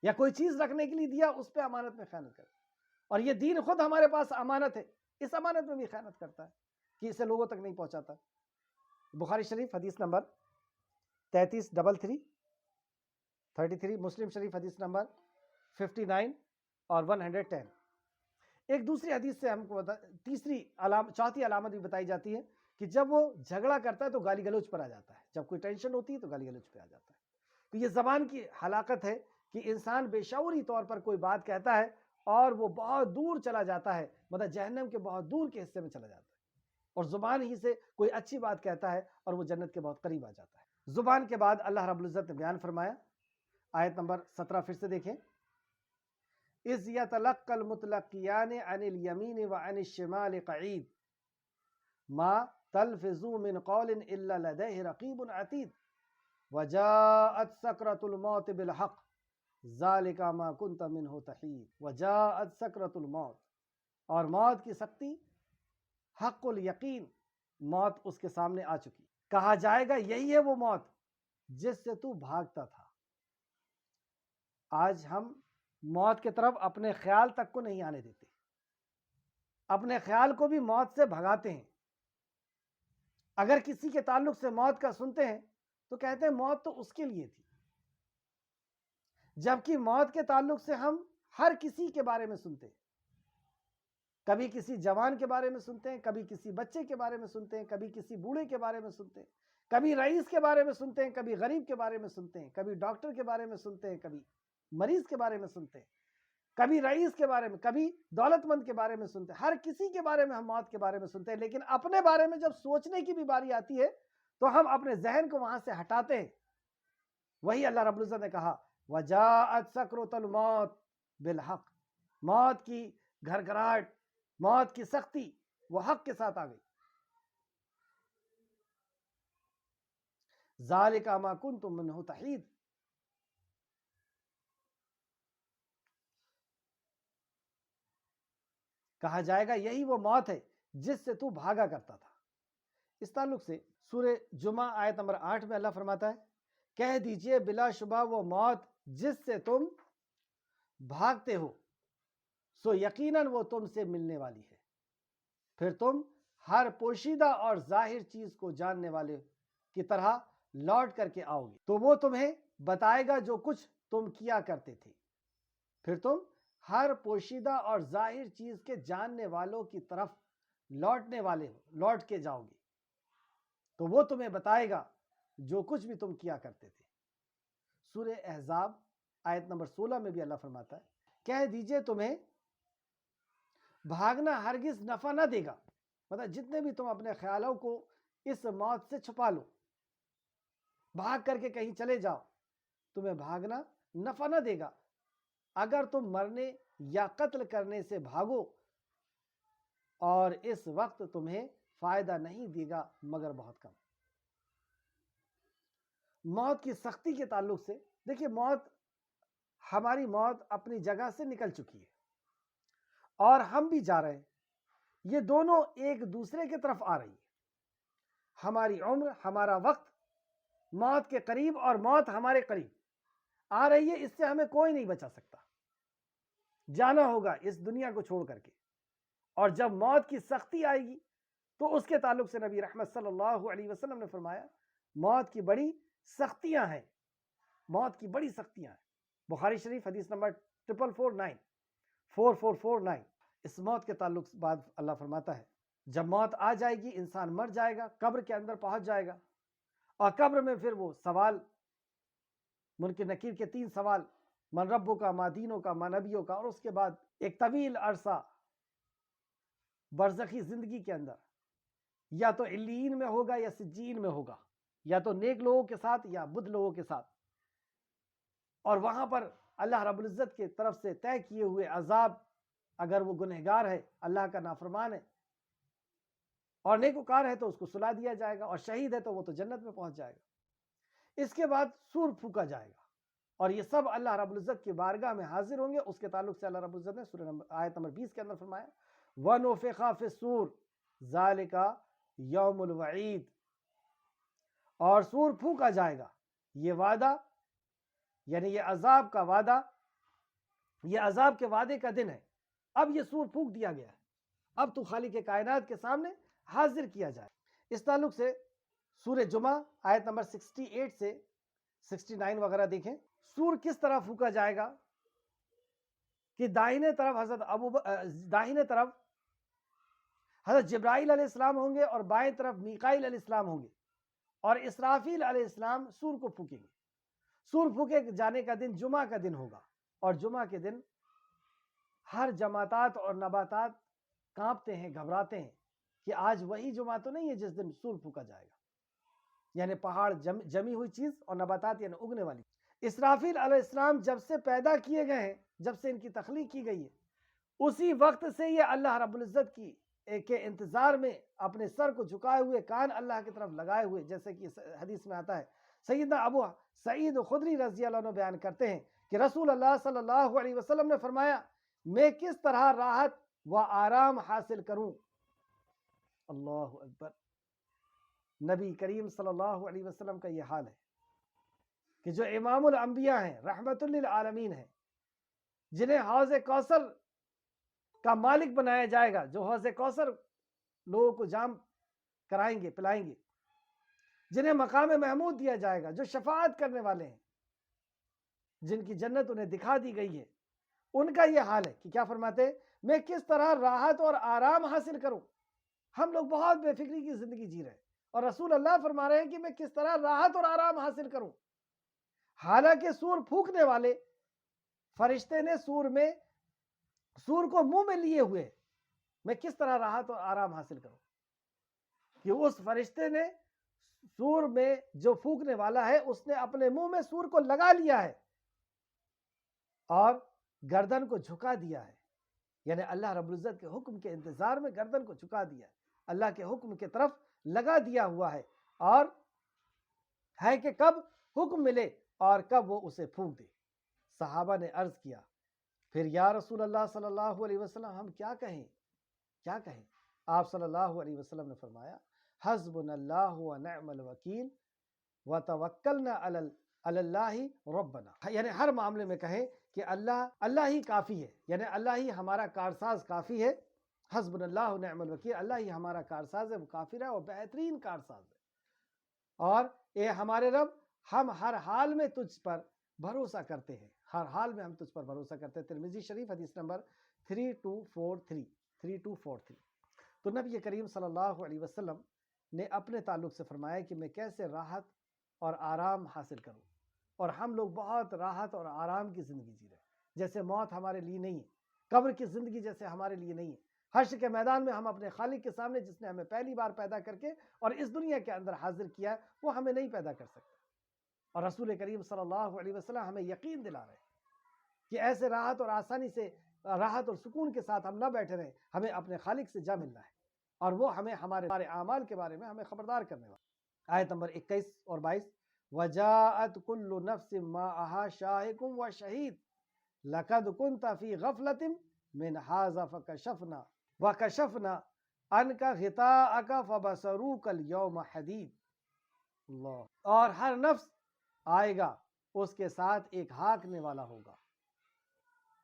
یا کوئی چیز رکھنے کے لیے دیا اس پہ امانت میں خیانت کر رہا ہے. اور یہ دین خود ہمارے پاس امانت ہے، اس امانت میں بھی خیانت کرتا ہے کہ اسے لوگوں تک نہیں پہنچاتا. بخاری شریف حدیث نمبر 3333، مسلم شریف حدیث نمبر 59 اور 110. ایک دوسری حدیث سے ہم کو چوتھی علامت بھی بتائی جاتی ہے کہ جب وہ جھگڑا کرتا ہے تو گالی گلوچ پر آ جاتا ہے. جب کوئی ٹینشن ہوتی ہے تو گالی گلوچ پہ آ جاتا ہے. تو یہ زبان کی ہلاکت ہے کہ انسان بے شعوری طور پر کوئی بات کہتا ہے اور وہ بہت دور چلا جاتا ہے، مطلب جہنم کے بہت دور کے حصے میں چلا جاتا ہے. اور زبان ہی سے کوئی اچھی بات کہتا ہے اور وہ جنت کے بہت قریب آ جاتا ہے. زبان کے بعد اللہ رب العزت نے بیان فرمایا، آیت نمبر 17 پھر سے دیکھیں. اذ یتلقى المتلقیان عن الیمین وعن الشمال قعید ما تلفظ من قول الا لدیہ رقیب عتید وجاءت سکرۃ الموت بالحق ذالک ما کنت منہ تحید. وجاءت سکرۃ الموت، اور موت کی سختی، حق الیقین، موت اس کے سامنے آ چکی. کہا جائے گا یہی ہے وہ موت جس سے تو بھاگتا تھا. آج ہم موت کی طرف اپنے خیال تک کو نہیں آنے دیتے، اپنے خیال کو بھی موت سے بھگاتے ہیں. اگر کسی کے تعلق سے موت کا سنتے ہیں تو کہتے ہیں موت تو اس کے لیے تھی، جبکہ موت کے تعلق سے ہم ہر کسی کے بارے میں سنتے ہیں. کبھی کسی جوان کے بارے میں سنتے ہیں، کبھی کسی بچے کے بارے میں سنتے ہیں، کبھی کسی بوڑھے کے بارے میں سنتے ہیں، کبھی رئیس کے بارے میں سنتے ہیں، کبھی غریب کے بارے میں سنتے ہیں، کبھی ڈاکٹر کے بارے میں سنتے ہیں، کبھی مریض کے بارے میں سنتے ہیں، کبھی رئیس کے بارے میں، کبھی دولت مند کے بارے میں سنتے ہیں. ہر کسی کے بارے میں ہم موت کے بارے میں سنتے ہیں، لیکن اپنے بارے میں جب سوچنے کی بھی باری آتی ہے تو ہم اپنے ذہن کو وہاں سے ہٹاتے ہیں. وہی اللہ رب العزت نے کہا وجاءت سکرۃ الموت بالحق، موت کی گھرگھراہٹ، موت کی سختی وہ حق کے ساتھ آ گئی. ذالک ما کنتم منہ تحید، کہا جائے گا یہی وہ موت ہے جس سے تو بھاگا کرتا تھا. اس تعلق سے سورہ جمعہ آیت نمبر 8 میں اللہ فرماتا ہے، کہہ دیجئے بلا شبہ وہ موت جس سے تم بھاگتے ہو سو یقیناً وہ تم سے ملنے والی ہے، پھر تم ہر پوشیدہ اور ظاہر چیز کو جاننے والے کی طرح لوٹ کر کے آؤ گے، تو وہ تمہیں بتائے گا جو کچھ تم کیا کرتے تھے. پھر تم ہر پوشیدہ اور ظاہر چیز کے جاننے والوں کی طرف لوٹنے والے ہو، لوٹ کے جاؤ گے تو وہ تمہیں بتائے گا جو کچھ بھی تم کیا کرتے تھے. سورہ احزاب آیت نمبر 16 میں بھی اللہ فرماتا ہے، کہہ دیجئے تمہیں بھاگنا ہرگز نفع نہ دے گا. مطلب جتنے بھی تم اپنے خیالوں کو اس موت سے چھپا لو، بھاگ کر کے کہیں چلے جاؤ، تمہیں بھاگنا نفع نہ دے گا. اگر تم مرنے یا قتل کرنے سے بھاگو اور اس وقت تمہیں فائدہ نہیں دے گا مگر بہت کم. موت کی سختی کے تعلق سے دیکھیے، ہماری موت اپنی جگہ سے نکل چکی ہے اور ہم بھی جا رہے ہیں. یہ دونوں ایک دوسرے کی طرف آ رہی ہے. ہماری عمر، ہمارا وقت موت کے قریب اور موت ہمارے قریب آ رہی ہے. اس سے ہمیں کوئی نہیں بچا سکتا. جانا ہوگا اس دنیا کو چھوڑ کر کے، اور جب موت کی سختی آئے گی تو اس کے تعلق سے نبی رحمت صلی اللہ علیہ وسلم نے فرمایا موت کی بڑی سختیاں ہیں، موت کی بڑی سختیاں ہیں. بخاری شریف حدیث نمبر 4449. اس موت کے تعلق سے بعد اللہ فرماتا ہے جب موت آ جائے گی انسان مر جائے گا، قبر کے اندر پہنچ جائے گا، اور قبر میں پھر وہ سوال، منکر نکیر کے 3 سوال، من ربوں کا، ما دینوں کا، ما نبیوں کا، اور اس کے بعد ایک طویل عرصہ برزخی زندگی کے اندر یا تو علیین میں ہوگا یا سجین میں ہوگا، یا تو نیک لوگوں کے ساتھ یا بد لوگوں کے ساتھ. اور وہاں پر اللہ رب العزت کی طرف سے طے کیے ہوئے عذاب، اگر وہ گنہگار ہے، اللہ کا نافرمان ہے، اور نیکوکار ہے تو اس کو سلا دیا جائے گا، اور شہید ہے تو وہ تو جنت میں پہنچ جائے گا. اس کے بعد سور پھونکا جائے گا. اور یہ سب اللہ رب العزت کی بارگاہ میں حاضر ہوں گے. اس کے تعلق سے اللہ رب العزت نے سورہ آیت نمبر 20 کے اندر فرمایا وَنُفِخَ فِي الصُّورِ ذَلِكَ یوم الوعید, اور سور پھونکا جائے گا. یہ وعدہ یعنی یہ عذاب کا وعدہ, یہ عذاب کے وعدے کا دن ہے. اب یہ سور پھونک دیا گیا ہے, اب تو خالق کائنات کے سامنے حاضر کیا جائے. اس تعلق سے سورہ جمعہ آیت نمبر 68 سے 69 وغیرہ دیکھیں. سور کس طرح پھونکا جائے گا کہ داہنے طرف حضرت جبرائیل علیہ السلام ہوں گے اور بائیں طرف میکائیل علیہ السلام ہوں گے, اور اسرافیل علیہ السلام سور کو پھونکیں گے. سور پھونکے جانے کا دن جمعہ کا دن ہوگا, اور جمعہ کے دن ہر جماعتات اور نباتات کانپتے ہیں, گھبراتے ہیں کہ آج وہی جمعہ تو نہیں ہے جس دن سور پھونکا جائے گا. یعنی پہاڑ جمی ہوئی چیز, اور نباتات یعنی اگنے والی. اسرافیل علیہ السلام جب سے پیدا کیے گئے ہیں, جب سے ان کی تخلیق کی گئی ہے, اسی وقت سے یہ اللہ رب العزت کے انتظار میں اپنے سر کو جھکائے ہوئے, کان اللہ کی طرف لگائے ہوئے, جیسے کہ حدیث میں آتا ہے. سیدنا ابو سعید خدری رضی اللہ عنہ بیان کرتے ہیں کہ رسول اللہ صلی اللہ علیہ وسلم نے فرمایا میں کس طرح راحت و آرام حاصل کروں. اللہ اکبر. نبی کریم صلی اللہ علیہ وسلم کا یہ حال ہے کہ جو امام الانبیاء ہیں, رحمت للعالمین ہیں, جنہیں حوض کوثر کا مالک بنایا جائے گا, جو حوض کوثر لوگوں کو جام کرائیں گے, پلائیں گے, جنہیں مقام محمود دیا جائے گا, جو شفاعت کرنے والے ہیں, جن کی جنت انہیں دکھا دی گئی ہے, ان کا یہ حال ہے کہ کیا فرماتے ہیں میں کس طرح راحت اور آرام حاصل کروں. ہم لوگ بہت بے فکری کی زندگی جی رہے ہیں, اور رسول اللہ فرما رہے ہیں کہ میں کس طرح راحت اور آرام حاصل کروں. حالانکہ سور پھونکنے والے فرشتے نے سور کو منہ میں لیے ہوئے, میں کس طرح راحت اور آرام حاصل کروں, کہ اس فرشتے نے سور میں جو پھونکنے والا ہے اس نے اپنے منہ میں سور کو لگا لیا ہے اور گردن کو جھکا دیا ہے. یعنی اللہ رب العزت کے حکم کے انتظار میں گردن کو جھکا دیا ہے, اللہ کے حکم کی طرف لگا دیا ہوا ہے, اور ہے کہ کب حکم ملے اور کب وہ اسے پھونک دے. صحابہ نے عرض کیا پھر یا رسول اللہ صلی اللہ علیہ وسلم ہم کیا کہیں, کیا کہیں. آپ صلی اللہ علیہ وسلم نے فرمایا حسبنا اللہ ونعم الوکیل وتوکلنا علی اللہ ربنا. یعنی ہر معاملے میں کہیں کہ اللہ ہی کافی ہے, یعنی اللہ ہی ہمارا کارساز کافی ہے. حسبنا اللہ ونعم الوکیل, اللہ ہی ہمارا کارساز ہے, وہ کافر ہے اور بہترین کارساز ہے. اور اے ہمارے رب ہم ہر حال میں تجھ پر بھروسہ کرتے ہیں, ہر حال میں ہم تجھ پر بھروسہ کرتے ہیں. ترمذی شریف حدیث نمبر 3243. تو نبی کریم صلی اللہ علیہ وسلم نے اپنے تعلق سے فرمایا کہ میں کیسے راحت اور آرام حاصل کروں. اور ہم لوگ بہت راحت اور آرام کی زندگی جی رہے ہیں, جیسے موت ہمارے لیے نہیں ہے, قبر کی زندگی جیسے ہمارے لیے نہیں ہے. حشر کے میدان میں ہم اپنے خالق کے سامنے, جس نے ہمیں پہلی بار پیدا کر کے اور اس دنیا کے اندر حاضر کیا ہے, وہ ہمیں نہیں پیدا کر سکتا. اور رسول کریم صلی اللہ علیہ وسلم ہمیں یقین دلا رہے ہیں کہ ایسے راحت اور آسانی سے, راحت اور سکون کے ساتھ ہم نہ بیٹھے رہیں, ہمیں اپنے خالق سے جا ملنا ہے, اور وہ ہمیں ہمارے اعمال کے بارے میں ہمیں خبردار کرنے والا. آیت نمبر 21 اور 22 وَجَاءَتْ كُلُّ نَفْسٍ مَّعَهَا شَاهِدٌ وَشَهِيدٌ لَقَدْ كُنْتَ فِي غَفْلَةٍ مِّنْ هَٰذَا فَكَشَفْنَا عَنْكَ غِطَاءَكَ فَبَصَرُوكَ الْيَوْمَ حَدِيدٌ. اللہ. اور ہر نفس آئے گا, اس کے ساتھ ایک ہانکنے والا ہوگا.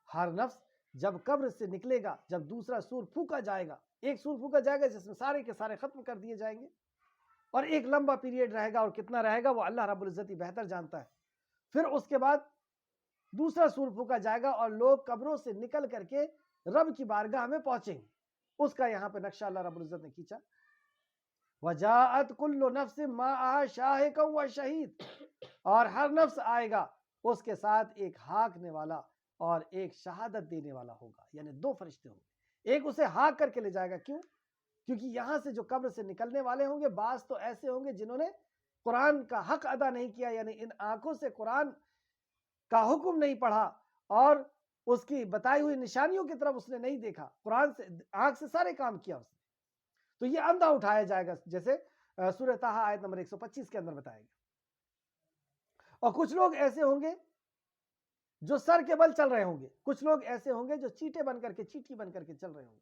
ہر نفس جب قبر سے نکلے گا, جب دوسرا سور پھونکا جائے گا, ایک سور پھونکا جائے گا جس میں سارے کے سارے ختم کر دیے جائیں گے, اور ایک لمبا پیریڈ رہے گا, اور کتنا رہے گا وہ اللہ رب العزت ہی بہتر جانتا ہے. پھر اس کے بعد دوسرا سور پھونکا جائے گا اور لوگ قبروں سے نکل کر کے رب کی بارگاہ میں پہنچیں گے. اس کا یہاں پہ نقشہ اللہ رب العزت نے کھینچا. وَجَاءَتْ كُلُّ نَفْسٍ مَّعَهَا شَاهِدٌ وَشَهِيدٌ, اور ہر نفس آئے گا, اس کے ساتھ ایک ہانکنے والا اور ایک شہادت دینے والا ہوگا. یعنی دو فرشتے ہوں گے, ایک اسے ہانک کر کے لے جائے گا. کیوں؟ کیونکہ یہاں سے جو قبر سے نکلنے والے ہوں گے, بعض تو ایسے ہوں گے جنہوں نے قرآن کا حق ادا نہیں کیا, یعنی ان آنکھوں سے قرآن کا حکم نہیں پڑھا اور اس کی بتائی ہوئی نشانیوں کی طرف اس نے نہیں دیکھا, قرآن سے آنکھ سے سارے کام کیا اس نے, تو یہ اندھا اٹھایا جائے گا, جیسے سورہ طٰہٰ آیت نمبر 125 کے اندر بتایا گیا. اور کچھ لوگ ایسے ہوں گے جو سر کے بل چل رہے ہوں گے، کچھ لوگ ایسے ہوں گے جو چیٹے بن کر کے، چیٹی بن کر کے چل رہے ہوں گے،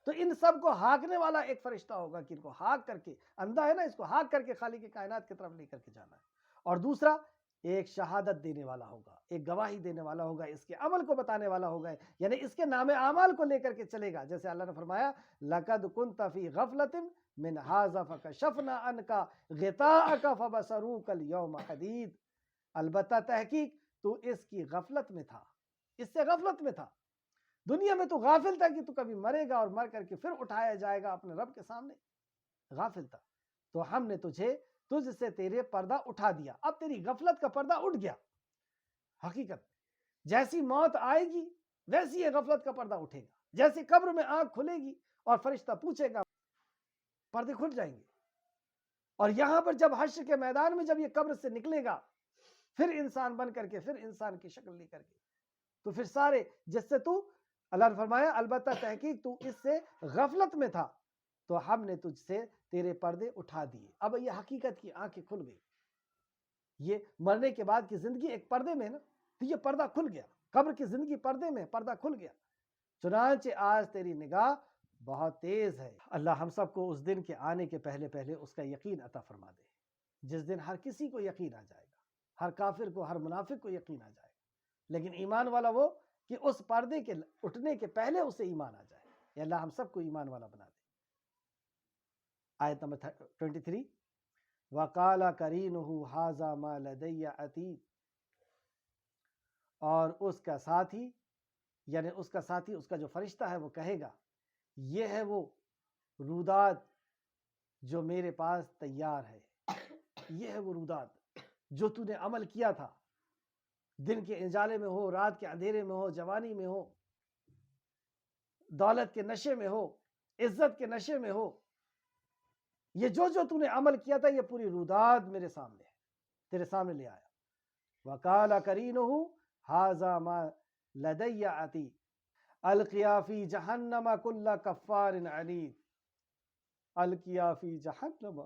تو ان سب کو ہانکنے والا ایک فرشتہ ہوگا کہ ان کو ہانک کر کے، اندھا ہے نا، اس کو ہانک کر کے خالق کی کائنات کی طرف لے کر کے جانا ہے۔ اور دوسرا، ایک شہادت دینے والا ہوگا، ایک گواہی دینے والا ہوگا، اس کے عمل کو بتانے والا ہوگا، یعنی اس کے نام اعمال کو لے کر کے چلے گا، جیسے اللہ نے فرمایا لَقَدْ كُنْتَ فِي غَفْلَةٍ مِّنْ هَٰذَا فَكَشَفْنَا عَنْكَ غِطَاءَكَ فَبَصَرُوكَ الْيَوْمَ حَدِيدٌ، البتہ تحقیق تو اس کی غفلت میں تھا، اس سے غفلت میں تھا، دنیا میں تو غافل تھا کہ تو کبھی مرے گا اور مر کر کے پھر اٹھایا جائے گا اپنے رب کے سامنے، غافل تھا، تو ہم نے تجھ سے تیرے پردہ اٹھا دیا، اب تیری غفلت کا پردہ اٹھ گیا۔ حقیقت جیسی موت آئے گی ویسی یہ غفلت کا پردہ اٹھے گا، جیسے قبر میں آنکھ کھلے گی اور فرشتہ پوچھے گا، پردے کھل جائیں گے، اور یہاں پر جب حشر کے میدان میں جب یہ قبر سے نکلے گا، پھر انسان بن کر کے، پھر انسان کی شکل لے کر کے، تو پھر سارے جس سے تو، اللہ نے فرمایا البتہ تحقیق تو اس سے غفلت میں تھا تو ہم نے تجھ سے تیرے پردے اٹھا دیے۔ اب یہ حقیقت کی آنکھیں کھل گئی، یہ مرنے کے بعد کی زندگی ایک پردے میں نا، تو یہ پردہ کھل گیا، قبر کی زندگی پردے میں، پردہ کھل گیا، چنانچہ آج تیری نگاہ بہت تیز ہے۔ اللہ ہم سب کو اس دن کے آنے کے پہلے پہلے اس کا یقین عطا فرما دے، جس دن ہر کسی کو یقین آ جائے گا، ہر کافر کو، ہر منافق کو یقین آ جائے گا، لیکن ایمان والا وہ کہ اس پردے کے اٹھنے کے پہلے اسے ایمان آ جائے۔ یا اللہ ہم سب کو ایمان والا بنا دے۔ آیت نمبر 23، وَقَالَ قَرِينُهُ هَٰذَا مَا لَدَيَّ عَتِيدٌ، اور اس کا ساتھی، یعنی اس کا ساتھی، اس کا جو فرشتہ ہے وہ کہے گا، یہ ہے وہ روداد جو میرے پاس تیار ہے، یہ ہے وہ روداد جو تو نے عمل کیا تھا، دن کے اجالے میں ہو، رات کے اندھیرے میں ہو، جوانی میں ہو، دولت کے نشے میں ہو، عزت کے نشے میں ہو، یہ جو تو نے عمل کیا تھا، یہ پوری روداد میرے سامنے ہے، تیرے سامنے لے آیا۔ وَقَالَ قَرِينُهُ هَٰذَا مَا لَدَيَّ عَتِيدٌ الْقِيَا فِي جَهَنَّمَ كُلَّ كَفَّارٍ عَنِيدٍ، الْقِيَا فِي جَهَنَّمَ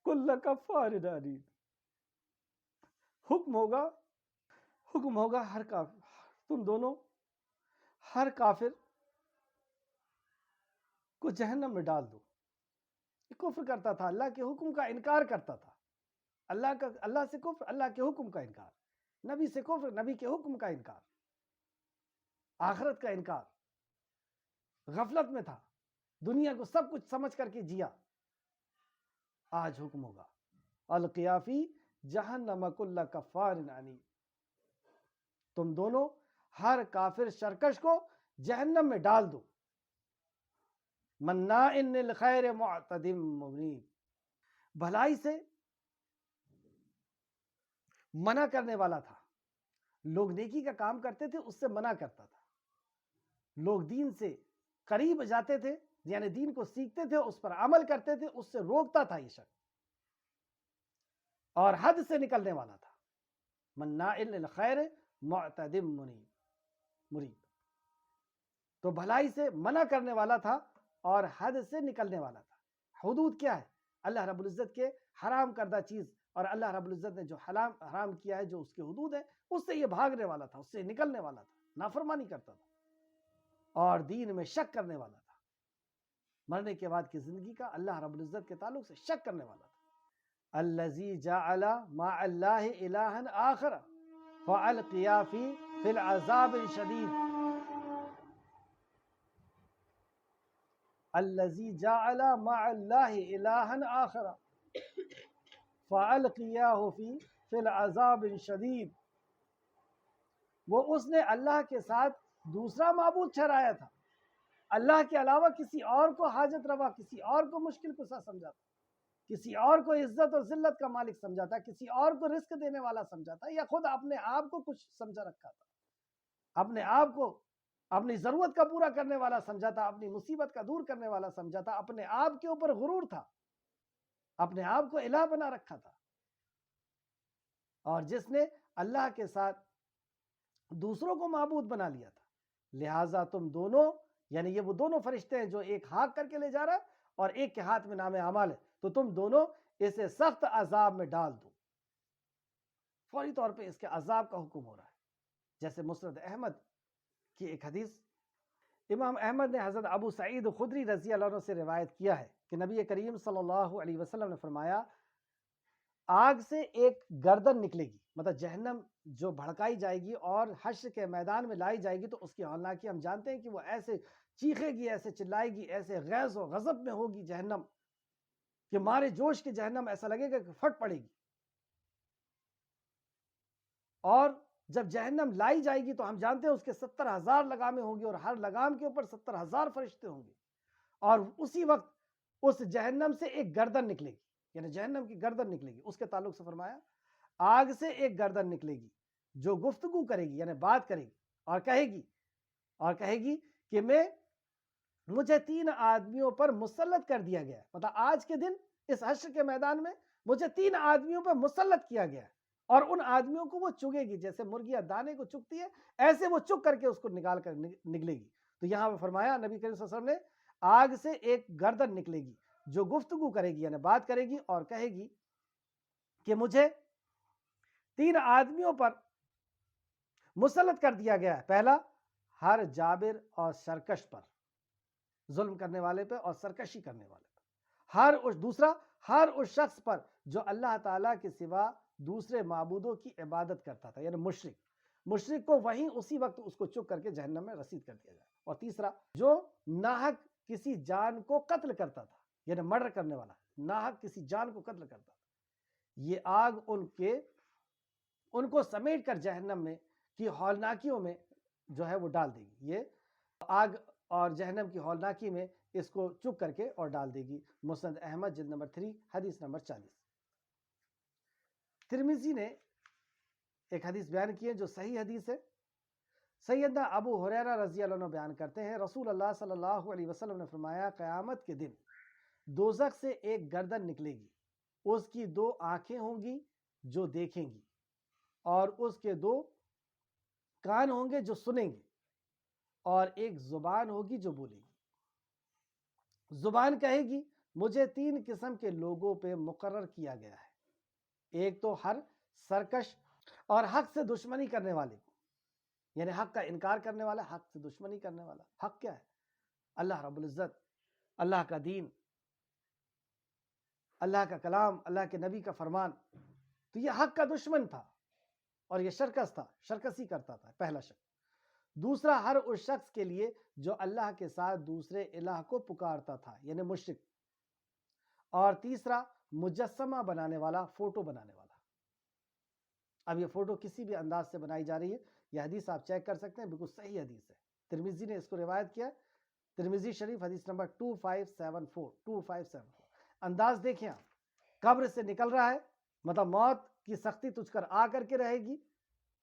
كُلَّ كَفَّارٍ عَنِيدٍ، حکم ہوگا ہر کافر، تم دونوں ہر کافر کو جہنم میں ڈال دو۔ یہ کفر کرتا تھا، اللہ کے حکم کا انکار کرتا تھا، اللہ سے کفر، اللہ کے حکم کا انکار، نبی سے کفر، نبی کے حکم کا انکار، آخرت کا انکار، غفلت میں تھا، دنیا کو سب کچھ سمجھ کر کے جیا۔ آج حکم ہوگا القیا فی جہنم کل کفار عنید، تم دونوں ہر کافر سرکش کو جہنم میں ڈال دو۔ مناع للخیر معتد مریب، بھلائی سے منع کرنے والا تھا، لوگ نیکی کا کام کرتے تھے اس سے منع کرتا تھا، لوگ دین سے قریب جاتے تھے، یعنی دین کو سیکھتے تھے، اس پر عمل کرتے تھے، اس سے روکتا تھا یہ شخص، اور حد سے نکلنے والا تھا۔ مناع للخیر معتد مریب، تو بھلائی سے منع کرنے والا تھا اور حد سے نکلنے والا تھا۔ حدود کیا ہے؟ اللہ رب العزت کے حرام کردہ چیز، اور اللہ رب العزت نے جو حرام کیا ہے، جو اس کے حدود ہے، اس سے یہ بھاگنے والا تھا، اس سے نکلنے والا تھا، نافرمانی کرتا تھا اور دین میں شک کرنے والا تھا، مرنے کے بعد کی زندگی کا اللہ رب العزت کے تعلق سے شک کرنے والا تھا۔ الذی جعل مع اللہ الہا آخر فالقیا فی العذاب شدید، الذی جعل مع اللہ الہا آخر فالقیاہ فی العذاب شدید، وہ اس نے اللہ کے ساتھ دوسرا معبود ٹھہرایا تھا، اللہ کے علاوہ کسی اور کو حاجت روا، کسی اور کو مشکل کشا سمجھا تھا، کسی اور کو عزت اور ذلت کا مالک سمجھا تھا، کسی اور کو رزق دینے والا سمجھا تھا، یا خود اپنے آپ کو کچھ سمجھا رکھا تھا، اپنے آپ کو اپنی ضرورت کا پورا کرنے والا سمجھا تھا، اپنی مصیبت کا دور کرنے والا سمجھا تھا، اپنے آپ کے اوپر غرور تھا، اپنے آپ کو الہ بنا رکھا تھا، اور جس نے اللہ کے ساتھ دوسروں کو معبود بنا لیا تھا۔ لہٰذا تم دونوں، یعنی یہ وہ دونوں فرشتے ہیں جو ایک ہانک کر کے لے جا رہا ہے اور ایک کے ہاتھ میں نام اعمال ہے، تو تم دونوں اسے سخت عذاب میں ڈال دو۔ فوری طور پہ اس کے عذاب کا حکم ہو رہا ہے، جیسے مسند احمد کی ایک حدیث امام احمد نے حضرت ابو سعید خدری رضی اللہ عنہ سے روایت کیا ہے کہ نبی کریم صلی اللہ علیہ وسلم نے فرمایا آگ سے ایک گردن نکلے گی، مطلب جہنم جو بھڑکائی جائے گی اور حشر کے میدان میں لائی جائے گی تو اس کی ہولناکی ہم جانتے ہیں کہ وہ ایسے چیخے گی، ایسے چلائے گی، ایسے غیظ و غضب میں ہوگی جہنم کہ مارے جوش کی جہنم ایسا لگے گا کہ پھٹ پڑے گی. اور جب جہنم لائی جائے گی تو ہم جانتے ہیں اس کے 70,000 لگامیں ہوں گی اور ہر لگام کے اوپر 70,000 فرشتے ہوں گے. اور اسی وقت اس جہنم سے ایک گردن نکلے گی، یعنی جہنم کی گردن نکلے گی. اس کے تعلق سے فرمایا آگ سے ایک گردن نکلے گی جو گفتگو کرے گی، یعنی بات کرے گی اور کہے گی کہ مجھے 3 آدمیوں پر مسلط کر دیا گیا ہے. مطلب آج کے دن اس حشر کے میدان میں مجھے 3 آدمیوں پر مسلط کیا گیا ہے اور ان آدمیوں کو وہ چگے گی، جیسے مرغیاں دانے کو چگتی ہے ایسے وہ چگ کر کے اس کو نکال کر نکلے گی. تو یہاں پر فرمایا نبی کریم صلی اللہ علیہ وسلم نے آگ سے ایک گردن نکلے گی جو گفتگو کرے گی، یعنی بات کرے گی اور کہے گی کہ مجھے 3 آدمیوں پر مسلط کر دیا گیا ہے. پہلا، ہر جابر اور سرکش پر، ظلم کرنے والے پہ اور سرکشی کرنے والے پہ. دوسرا، ہر اس شخص پر جو اللہ تعالیٰ کے سوا دوسرے معبودوں کی عبادت کرتا تھا، یعنی مشرک کو وہیں اسی وقت اس کو چک کر کے جہنم میں رسید کر دیا جائے. اور تیسرا، جو ناحق کسی جان کو قتل کرتا تھا، یعنی مرڈر کرنے والا، ناحق کسی جان کو قتل کرتا تھا، یہ آگ ان کو سمیٹ کر جہنم میں کی ہولناکیوں میں جو ہے وہ ڈال دے گی. یہ آگ اور جہنم کی ہولناکی میں اس کو چک کر کے اور ڈال دے گی. مسند احمد جلد نمبر 3 حدیث نمبر 40. ترمذی نے ایک حدیث بیان کی ہے جو صحیح حدیث ہے. سیدنا ابو ہریرہ رضی اللہ عنہ بیان کرتے ہیں رسول اللہ صلی اللہ علیہ وسلم نے فرمایا قیامت کے دن دوزخ سے ایک گردن نکلے گی، اس کی 2 آنکھیں ہوں گی جو دیکھیں گی اور اس کے 2 کان ہوں گے جو سنیں گے اور ایک زبان ہوگی جو بولے گی. زبان کہے گی مجھے 3 قسم کے لوگوں پہ مقرر کیا گیا ہے. ایک تو ہر سرکش اور حق سے دشمنی کرنے والے کو، یعنی حق کا انکار کرنے والا، حق سے دشمنی کرنے والا. حق کیا ہے؟ اللہ رب العزت، اللہ کا دین، اللہ کا کلام، اللہ کے نبی کا فرمان. تو یہ حق کا دشمن تھا اور یہ شرکس تھا، شرکسی کرتا تھا، پہلا شخص. دوسرا، ہر اس شخص کے لیے جو اللہ کے ساتھ دوسرے الہ کو پکارتا تھا، یعنی مشرک. اور تیسرا، مجسمہ بنانے والا، فوٹو بنانے والا. اب یہ فوٹو کسی بھی انداز سے بنائی جا رہی ہے. یہ حدیث آپ چیک کر سکتے ہیں، بالکل صحیح حدیث ہے. ترمذی نے اس کو روایت کیا، ترمذی شریف حدیث نمبر 2574. انداز دیکھیں آپ، قبر سے نکل رہا ہے، مطلب موت کی سختی تجھ کر آ کر کے رہے گی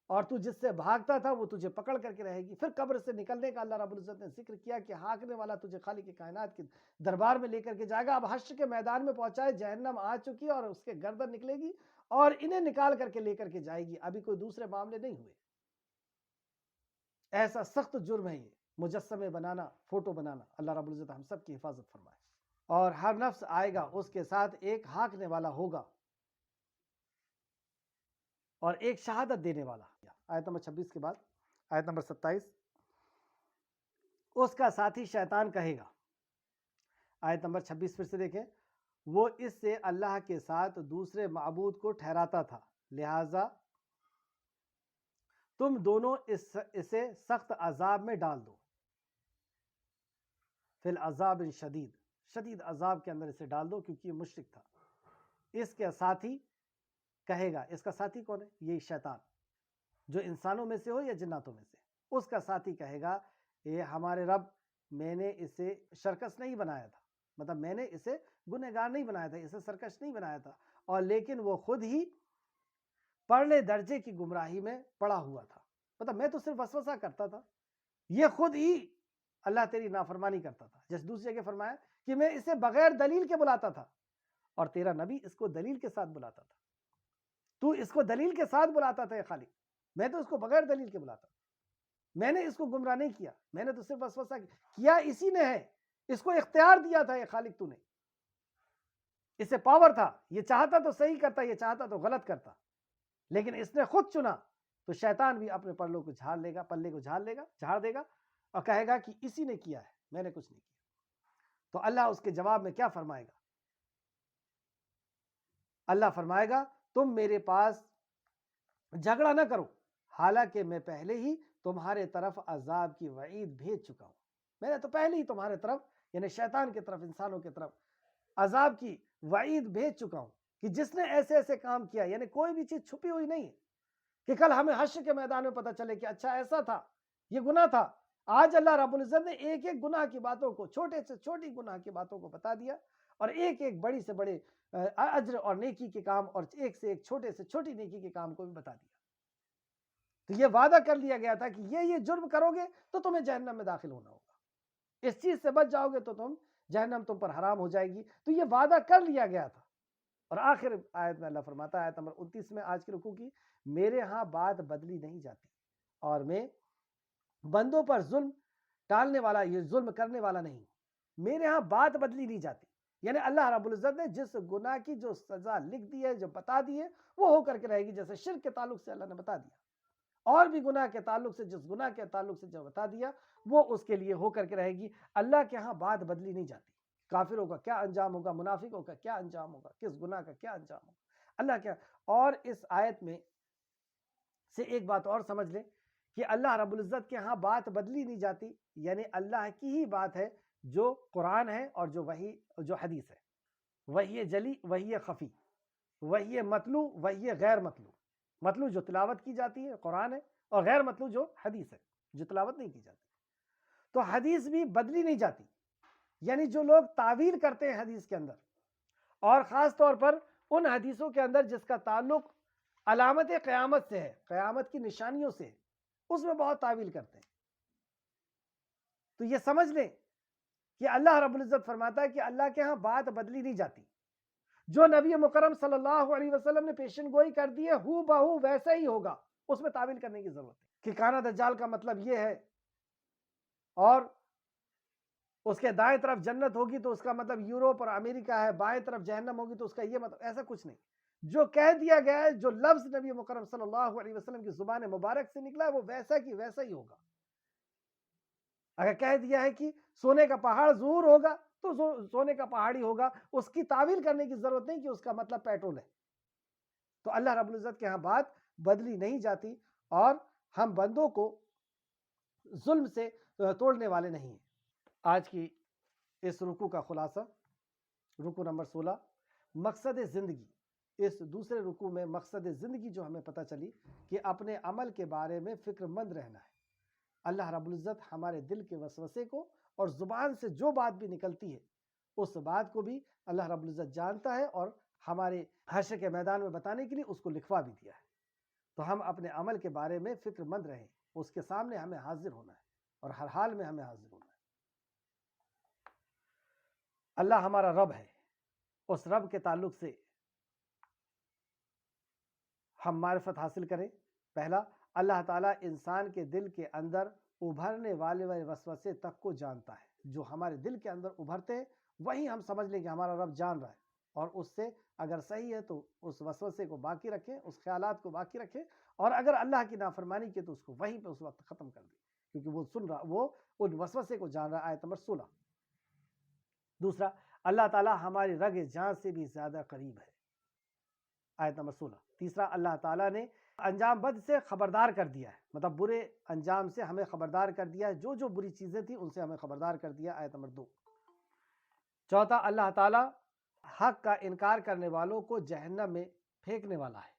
اور تو جس سے بھاگتا تھا وہ تجھے پکڑ کر کے رہے گی. پھر قبر سے نکلنے کا اللہ رب العزت نے ذکر کیا کہ ہانکنے والا تجھے خالق کی کائنات کے دربار میں لے کر کے جائے گا. اب حشر کے میدان میں پہنچائے، جہنم آ چکی اور اس کے گردن نکلے گی اور انہیں نکال کر کے لے کر کے جائے گی. ابھی کوئی دوسرے معاملے نہیں ہوئے. ایسا سخت جرم ہے یہ مجسمے بنانا، فوٹو بنانا. اللہ رب العزت ہم سب کی حفاظت فرمائے. اور ہر نفس آئے گا، اس کے ساتھ ایک ہانکنے والا ہوگا اور ایک شہادت دینے والا. آیت نمبر 26 کے بعد آیت نمبر 27، اس کا ساتھی شیطان کہے گا. آیت نمبر 26 پھر سے دیکھیں، وہ اس سے اللہ کے ساتھ دوسرے معبود کو ٹھہراتا تھا، لہذا تم دونوں اسے سخت عذاب میں ڈال دو. فی العذاب شدید، شدید عذاب کے اندر اسے ڈال دو، کیونکہ یہ مشرک تھا. اس کے ساتھی کہے گا، اس کا ساتھی کون ہے؟ یہی شیطان، جو انسانوں میں سے ہو یا جناتوں میں سے. اس کا ساتھی کہے گا اے ہمارے رب، میں نے اسے شرکس نہیں بنایا تھا، مطلب میں نے اسے گنہگار نہیں بنایا تھا، اسے سرکش نہیں بنایا تھا، اور لیکن وہ خود ہی پرلے درجے کی گمراہی میں پڑا ہوا تھا. مطلب میں تو صرف وسوسہ کرتا تھا، یہ خود ہی اللہ تیری نافرمانی کرتا تھا. جیسے دوسری جگہ فرمایا کہ میں اسے بغیر دلیل کے بلاتا تھا اور تیرا نبی اس کو دلیل کے ساتھ بلاتا تھا. تو اس کو دلیل کے ساتھ بلاتا تھا. خالق، میں تو اس کو بغیر دلیل کے بلاتا. میں نے اس کو گمراہ نہیں کیا، میں نے تو صرف وسوسہ کیا. اسی نے ہے، اس کو اختیار دیا تھا. یہ خالق تو نے، اسے پاور تھا، یہ چاہتا تو صحیح کرتا، یہ چاہتا تو غلط کرتا، لیکن اس نے خود چنا تو شیطان بھی اپنے پلوں کو جھاڑ لے گا، پلے کو جھاڑ دے گا اور کہے گا کہ اسی نے کیا ہے، میں نے کچھ نہیں کیا۔ تو اللہ اس کے جواب میں کیا فرمائے گا؟ اللہ فرمائے گا تم میرے پاس جھگڑا نہ کرو، حالانکہ میں پہلے ہی تمہارے طرف عذاب کی وعید بھیج چکا ہوں۔ میں نے تو پہلے ہی تمہارے طرف، یعنی شیطان کی طرف، انسانوں کی طرف عذاب کی وعید بھیج چکا ہوں کہ جس نے ایسے ایسے کام کیا، یعنی کوئی بھی چیز چھپی ہوئی نہیں ہے کہ کل ہمیں حشر کے میدان میں پتہ چلے کہ اچھا ایسا تھا، یہ گناہ تھا۔ آج اللہ رب العزت نے ایک ایک گناہ کی باتوں کو، چھوٹے سے چھوٹی گناہ کی باتوں کو بتا دیا، اور ایک ایک بڑی سے بڑے اجر اور نیکی کے کام، اور ایک سے ایک چھوٹے سے چھوٹی نیکی کے کام کو بھی بتا دیا۔ تو یہ وعدہ کر لیا گیا تھا کہ یہ جرم کرو گے تو تمہیں جہنم میں داخل ہونا ہوگا، اس چیز سے بچ جاؤ گے تو جہنم تم پر حرام ہو جائے گی۔ تو یہ وعدہ کر لیا گیا تھا۔ اور آخر آیت میں اللہ فرماتا ہے، آیت نمبر 29 میں آج کی رکوع کی، میرے ہاں بات بدلی نہیں جاتی اور میں بندوں پر ظلم ٹالنے والا، یہ ظلم کرنے والا نہیں۔ میرے ہاں بات بدلی نہیں جاتی، یعنی اللہ رب العزت نے جس گناہ کی جو سزا لکھ دی ہے، جو بتا دی ہے، وہ ہو کر کے رہے گی۔ جیسے شرک کے تعلق سے اللہ نے بتا دیا، اور بھی گناہ کے تعلق سے، جس گناہ کے تعلق سے جو بتا دیا وہ اس کے لیے ہو کر کے رہے گی۔ اللہ کے ہاں بات بدلی نہیں جاتی۔ کافروں کا کیا انجام ہوگا، منافقوں کا کیا انجام ہوگا، کس گناہ کا کیا انجام ہوگا، اللہ کیا۔ اور اس آیت میں سے ایک بات اور سمجھ لیں کہ اللہ رب العزت کے ہاں بات بدلی نہیں جاتی، یعنی اللہ کی ہی بات ہے، جو قرآن ہے اور جو وحی، جو حدیث ہے، وحی جلی، وحی خفی، وحی مطلوع، وحی غیر مطلوع۔ مطلوع جو تلاوت کی جاتی ہے قرآن ہے، اور غیر مطلوع جو حدیث ہے، جو تلاوت نہیں کی جاتی۔ تو حدیث بھی بدلی نہیں جاتی، یعنی جو لوگ تعویل کرتے ہیں حدیث کے اندر، اور خاص طور پر ان حدیثوں کے اندر جس کا تعلق علامت قیامت سے ہے، قیامت کی نشانیوں سے، اس میں بہت تعویل کرتے ہیں۔ تو یہ سمجھ لیں کہ اللہ رب العزت فرماتا ہے کہ اللہ کے ہاں بات بدلی نہیں جاتی۔ جو نبی مکرم صلی اللہ علیہ وسلم نے پیشن گوئی کر دی ہے، ہو بہو ویسا ہی ہوگا، اس میں تعویل کرنے کی ضرورت ہے کہ کانا دجال کا مطلب یہ ہے، اور اس کے دائیں طرف جنت ہوگی تو اس کا مطلب یوروپ اور امریکہ ہے، بائیں طرف جہنم ہوگی تو اس کا یہ مطلب، ایسا کچھ نہیں۔ جو کہہ دیا گیا ہے، جو لفظ نبی مکرم صلی اللہ علیہ وسلم کی زبان مبارک سے نکلا ہے، وہ ویسا کی ویسا ہی ہوگا۔ اگر کہہ دیا ہے کہ سونے کا پہاڑ ظہور ہوگا تو سونے کا پہاڑ ہی ہوگا، اس کی تعویل کرنے کی ضرورت نہیں کہ اس کا مطلب پیٹرول ہے۔ تو اللہ رب العزت کے ہاں بات بدلی نہیں جاتی، اور ہم بندوں کو ظلم سے توڑنے والے نہیں ہیں۔ آج کی اس رکوع کا خلاصہ، رکوع نمبر 16، مقصد زندگی۔ اس دوسرے رکوع میں مقصد زندگی جو ہمیں پتہ چلی کہ اپنے عمل کے بارے میں فکر مند رہنا ہے۔ اللہ رب العزت ہمارے دل کے وسوسے کو، اور زبان سے جو بات بھی نکلتی ہے اس بات کو بھی اللہ رب العزت جانتا ہے، اور ہمارے حشر کے میدان میں بتانے کے لیے اس کو لکھوا بھی دیا ہے۔ تو ہم اپنے عمل کے بارے میں فکر مند رہیں، اس کے سامنے ہمیں حاضر ہونا ہے، اور ہر حال میں ہمیں حاضر ہونا ہے۔ اللہ ہمارا رب ہے، اس رب کے تعلق سے ہم معرفت حاصل کریں۔ پہلا، اللہ تعالیٰ انسان کے دل کے اندر ابھرنے والے وسوسے تک کو جانتا ہے۔ جو ہمارے دل کے اندر ابھرتے ہیں وہی ہم سمجھ لیں کہ ہمارا رب جان رہا ہے، اور اس سے اگر صحیح ہے تو اس وسوسے کو باقی رکھیں، اس خیالات کو باقی رکھیں، اور اگر اللہ کی نافرمانی کی تو اس کو وہیں پہ اس وقت ختم کر دیں، کیونکہ وہ سن رہا، وہ ان وسوسے کو جان رہا ہے۔ آیت نمبر 16۔ دوسرا، اللہ تعالیٰ ہماری رگ جان سے بھی زیادہ قریب ہے۔ آیت نمبر 16۔ تیسرا، اللہ تعالیٰ نے انجام بد سے خبردار کر دیا ہے، مطلب برے انجام سے ہمیں خبردار کر دیا ہے، جو جو بری چیزیں تھیں ان سے ہمیں خبردار کر دیا۔ آیت نمبر 2۔ چوتھا، اللہ تعالیٰ حق کا انکار کرنے والوں کو جہنم میں پھینکنے والا ہے۔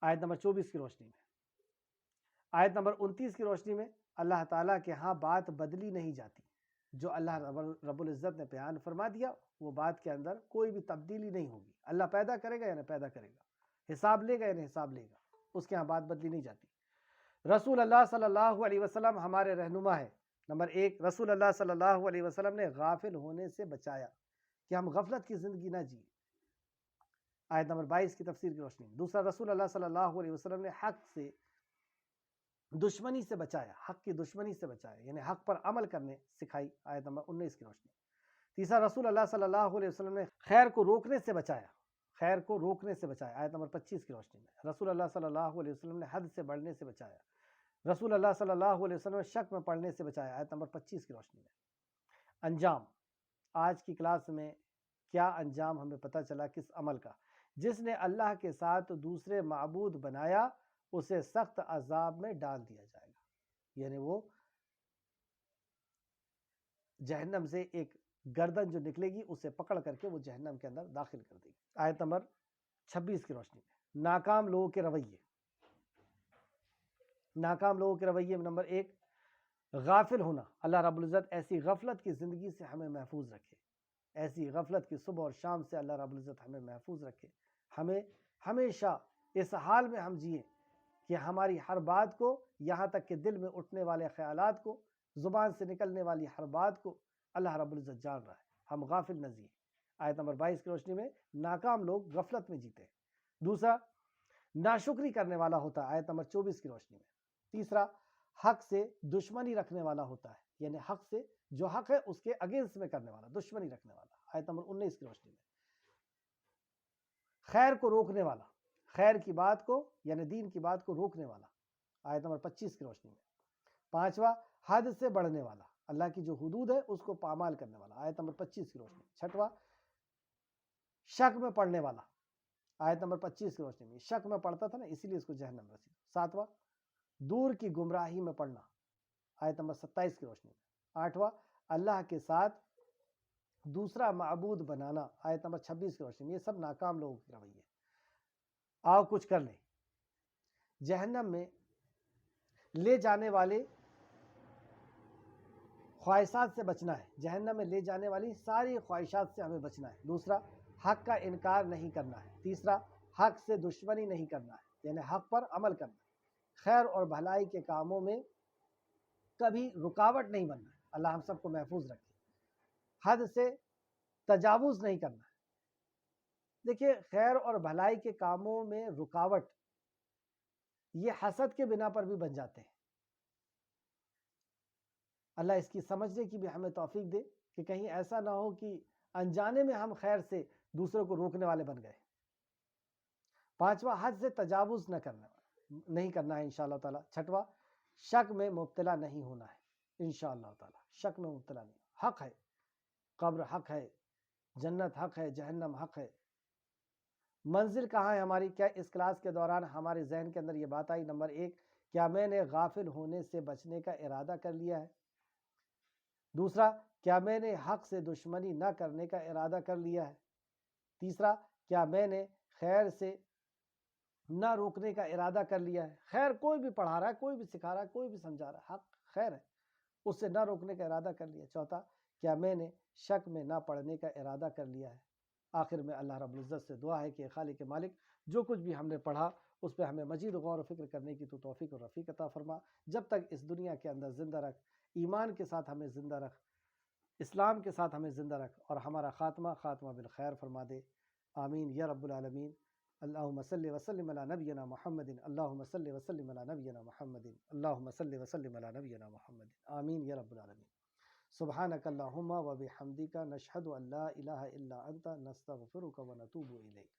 آیت نمبر 24 کی روشنی میں۔ آیت نمبر 29 کی روشنی میں، اللہ تعالیٰ کے ہاں بات بدلی نہیں جاتی۔ جو اللہ رب العزت نے بیان فرما دیا، وہ بات کے اندر کوئی بھی تبدیلی نہیں ہوگی۔ اللہ پیدا کرے گا یعنی پیدا کرے گا، حساب لے گا یعنی حساب لے گا، اس کے ہاں بات بدلی نہیں جاتی۔ رسول اللہ صلی اللہ علیہ وسلم ہمارے رہنما ہے۔ نمبر 1، رسول اللہ صلی اللہ علیہ وسلم نے غافل ہونے سے بچایا کہ ہم غفلت کی زندگی نہ جئیں۔ آیت نمبر 22 کی تفسیر کی روشنی میں۔ دوسرا، رسول اللہ صلی اللہ علیہ وسلم نے حق سے دشمنی سے بچایا، حق کی دشمنی سے بچایا، یعنی حق پر عمل کرنے سکھائی۔ آیت نمبر 19 کی روشنی۔ تیسرا، رسول اللہ صلی اللہ علیہ وسلم نے خیر کو روکنے سے بچایا، خیر کو روکنے سے بچایا، آیت نمبر 25 کی روشنی میں۔ رسول اللہ صلی اللہ علیہ وسلم نے حد سے بڑھنے سے بچایا، رسول اللہ صلی اللہ علیہ وسلم نے شک میں پڑنے سے بچایا، آیت نمبر 25 کی روشنی میں۔ انجام، آج کی کلاس میں کیا انجام ہمیں پتہ چلا کس عمل کا؟ جس نے اللہ کے ساتھ دوسرے معبود بنایا اسے سخت عذاب میں ڈال دیا جائے گا، یعنی وہ جہنم سے ایک گردن جو نکلے گی اسے پکڑ کر کے وہ جہنم کے اندر داخل کر دے گی۔ آیت نمبر 26 کی روشنی میں ناکام لوگوں کے رویے۔ ناکام لوگوں کے رویے میں نمبر 1، غافل ہونا۔ اللہ رب العزت ایسی غفلت کی زندگی سے ہمیں محفوظ رکھے، ایسی غفلت کی صبح اور شام سے اللہ رب العزت ہمیں محفوظ رکھے۔ ہمیں ہمیشہ اس حال میں ہم جئیں کہ ہماری ہر بات کو، یہاں تک کہ دل میں اٹھنے والے خیالات کو، زبان سے نکلنے والی ہر بات کو اللہ رب العزت جان رہا ہے، ہم غافل نہ جئیں۔ آیت نمبر 22 کی روشنی میں ناکام لوگ غفلت میں جیتے ہیں۔ دوسرا، ناشکری کرنے والا ہوتا ہے، آیت نمبر 24 کی روشنی میں۔ تیسرا، حق سے دشمنی رکھنے والا ہوتا ہے، یعنی حق سے جو حق ہے اس کے اگینسٹ میں کرنے والا، دشمنی رکھنے والا، آیت نمبر 19 کی روشنی میں۔ خیر کو روکنے والا، خیر کی بات کو یعنی دین کی بات کو روکنے والا، آیت نمبر 25 کی روشنی میں۔ پانچواں، حد سے بڑھنے والا، اللہ کی جو حدود ہے اس کو پامال کرنے والا، آیت نمبر 25 کی روشنی میں۔ چھٹواں، شک میں پڑنے والا، آیت نمبر 25 کی روشنی میں۔ شک میں پڑتا تھا نا، اسی لیے اس کو جہنم رسید۔ ساتواں، دور کی گمراہی میں پڑنا، آیت نمبر 27 کی روشنی میں۔ آٹھواں، اللہ کے ساتھ دوسرا معبود بنانا، آیت نمبر 26 کی روشنی میں۔ یہ سب ناکام لوگوں کے رویے۔ آؤ کچھ کر لیں۔ جہنم میں لے جانے والے خواہشات سے بچنا ہے، جہنم میں لے جانے والی ساری خواہشات سے ہمیں بچنا ہے۔ دوسرا، حق کا انکار نہیں کرنا ہے۔ تیسرا، حق سے دشمنی نہیں کرنا ہے، یعنی حق پر عمل کرنا ہے۔ خیر اور بھلائی کے کاموں میں کبھی رکاوٹ نہیں بننا ہے، اللہ ہم سب کو محفوظ رکھے۔ حد سے تجاوز نہیں کرنا ہے۔ دیکھیے، خیر اور بھلائی کے کاموں میں رکاوٹ یہ حسد کے بنا پر بھی بن جاتے ہیں۔ اللہ اس کی سمجھنے کی بھی ہمیں توفیق دے کہ کہیں ایسا نہ ہو کہ انجانے میں ہم خیر سے دوسروں کو روکنے والے بن گئے۔ پانچواں، حد سے تجاوز نہیں کرنا ہے انشاءاللہ تعالی۔ چھٹواں، شک میں مبتلا نہیں ہونا ہے انشاءاللہ تعالی، شک میں مبتلا نہیں۔ حق ہے، قبر حق ہے، جنت حق ہے، جہنم حق ہے۔ منزل کہاں ہے ہماری؟ کیا اس کلاس کے دوران ہمارے ذہن کے اندر یہ بات آئی؟ نمبر 1، کیا میں نے غافل ہونے سے بچنے کا ارادہ کر لیا ہے؟ دوسرا، کیا میں نے حق سے دشمنی نہ کرنے کا ارادہ کر لیا ہے؟ تیسرا، کیا میں نے خیر سے نہ روکنے کا ارادہ کر لیا ہے؟ خیر کوئی بھی پڑھا رہا ہے، کوئی بھی سکھا رہا ہے، کوئی بھی سمجھا رہا ہے، حق خیر ہے، اس سے نہ روکنے کا ارادہ کر لیا۔ چوتھا، کیا میں نے شک میں نہ پڑنے کا ارادہ کر لیا ہے؟ آخر میں اللہ رب العزت سے دعا ہے کہ خالق مالک جو کچھ بھی ہم نے پڑھا اس پہ ہمیں مزید غور و فکر کرنے کی تو توفیق اور رفیق عطا فرما۔ جب تک اس دنیا کے اندر زندہ رکھ، ایمان کے ساتھ ہمیں زندہ رکھ، اسلام کے ساتھ ہمیں زندہ رکھ، اور ہمارا خاتمہ بالخیر فرما دے۔ آمین یا رب العالمین۔ اللہم صلی وسلم علی نبینا محمد، اللہم صلی وسلم علی نبینا محمد، اللہم صلی وسلم علی نبینا محمد۔ آمین یا رب العالمین۔ سبحانک اللہم و بحمدک، نشہد ان لا الہ الا انت، نستغفرک و نتوب الیک۔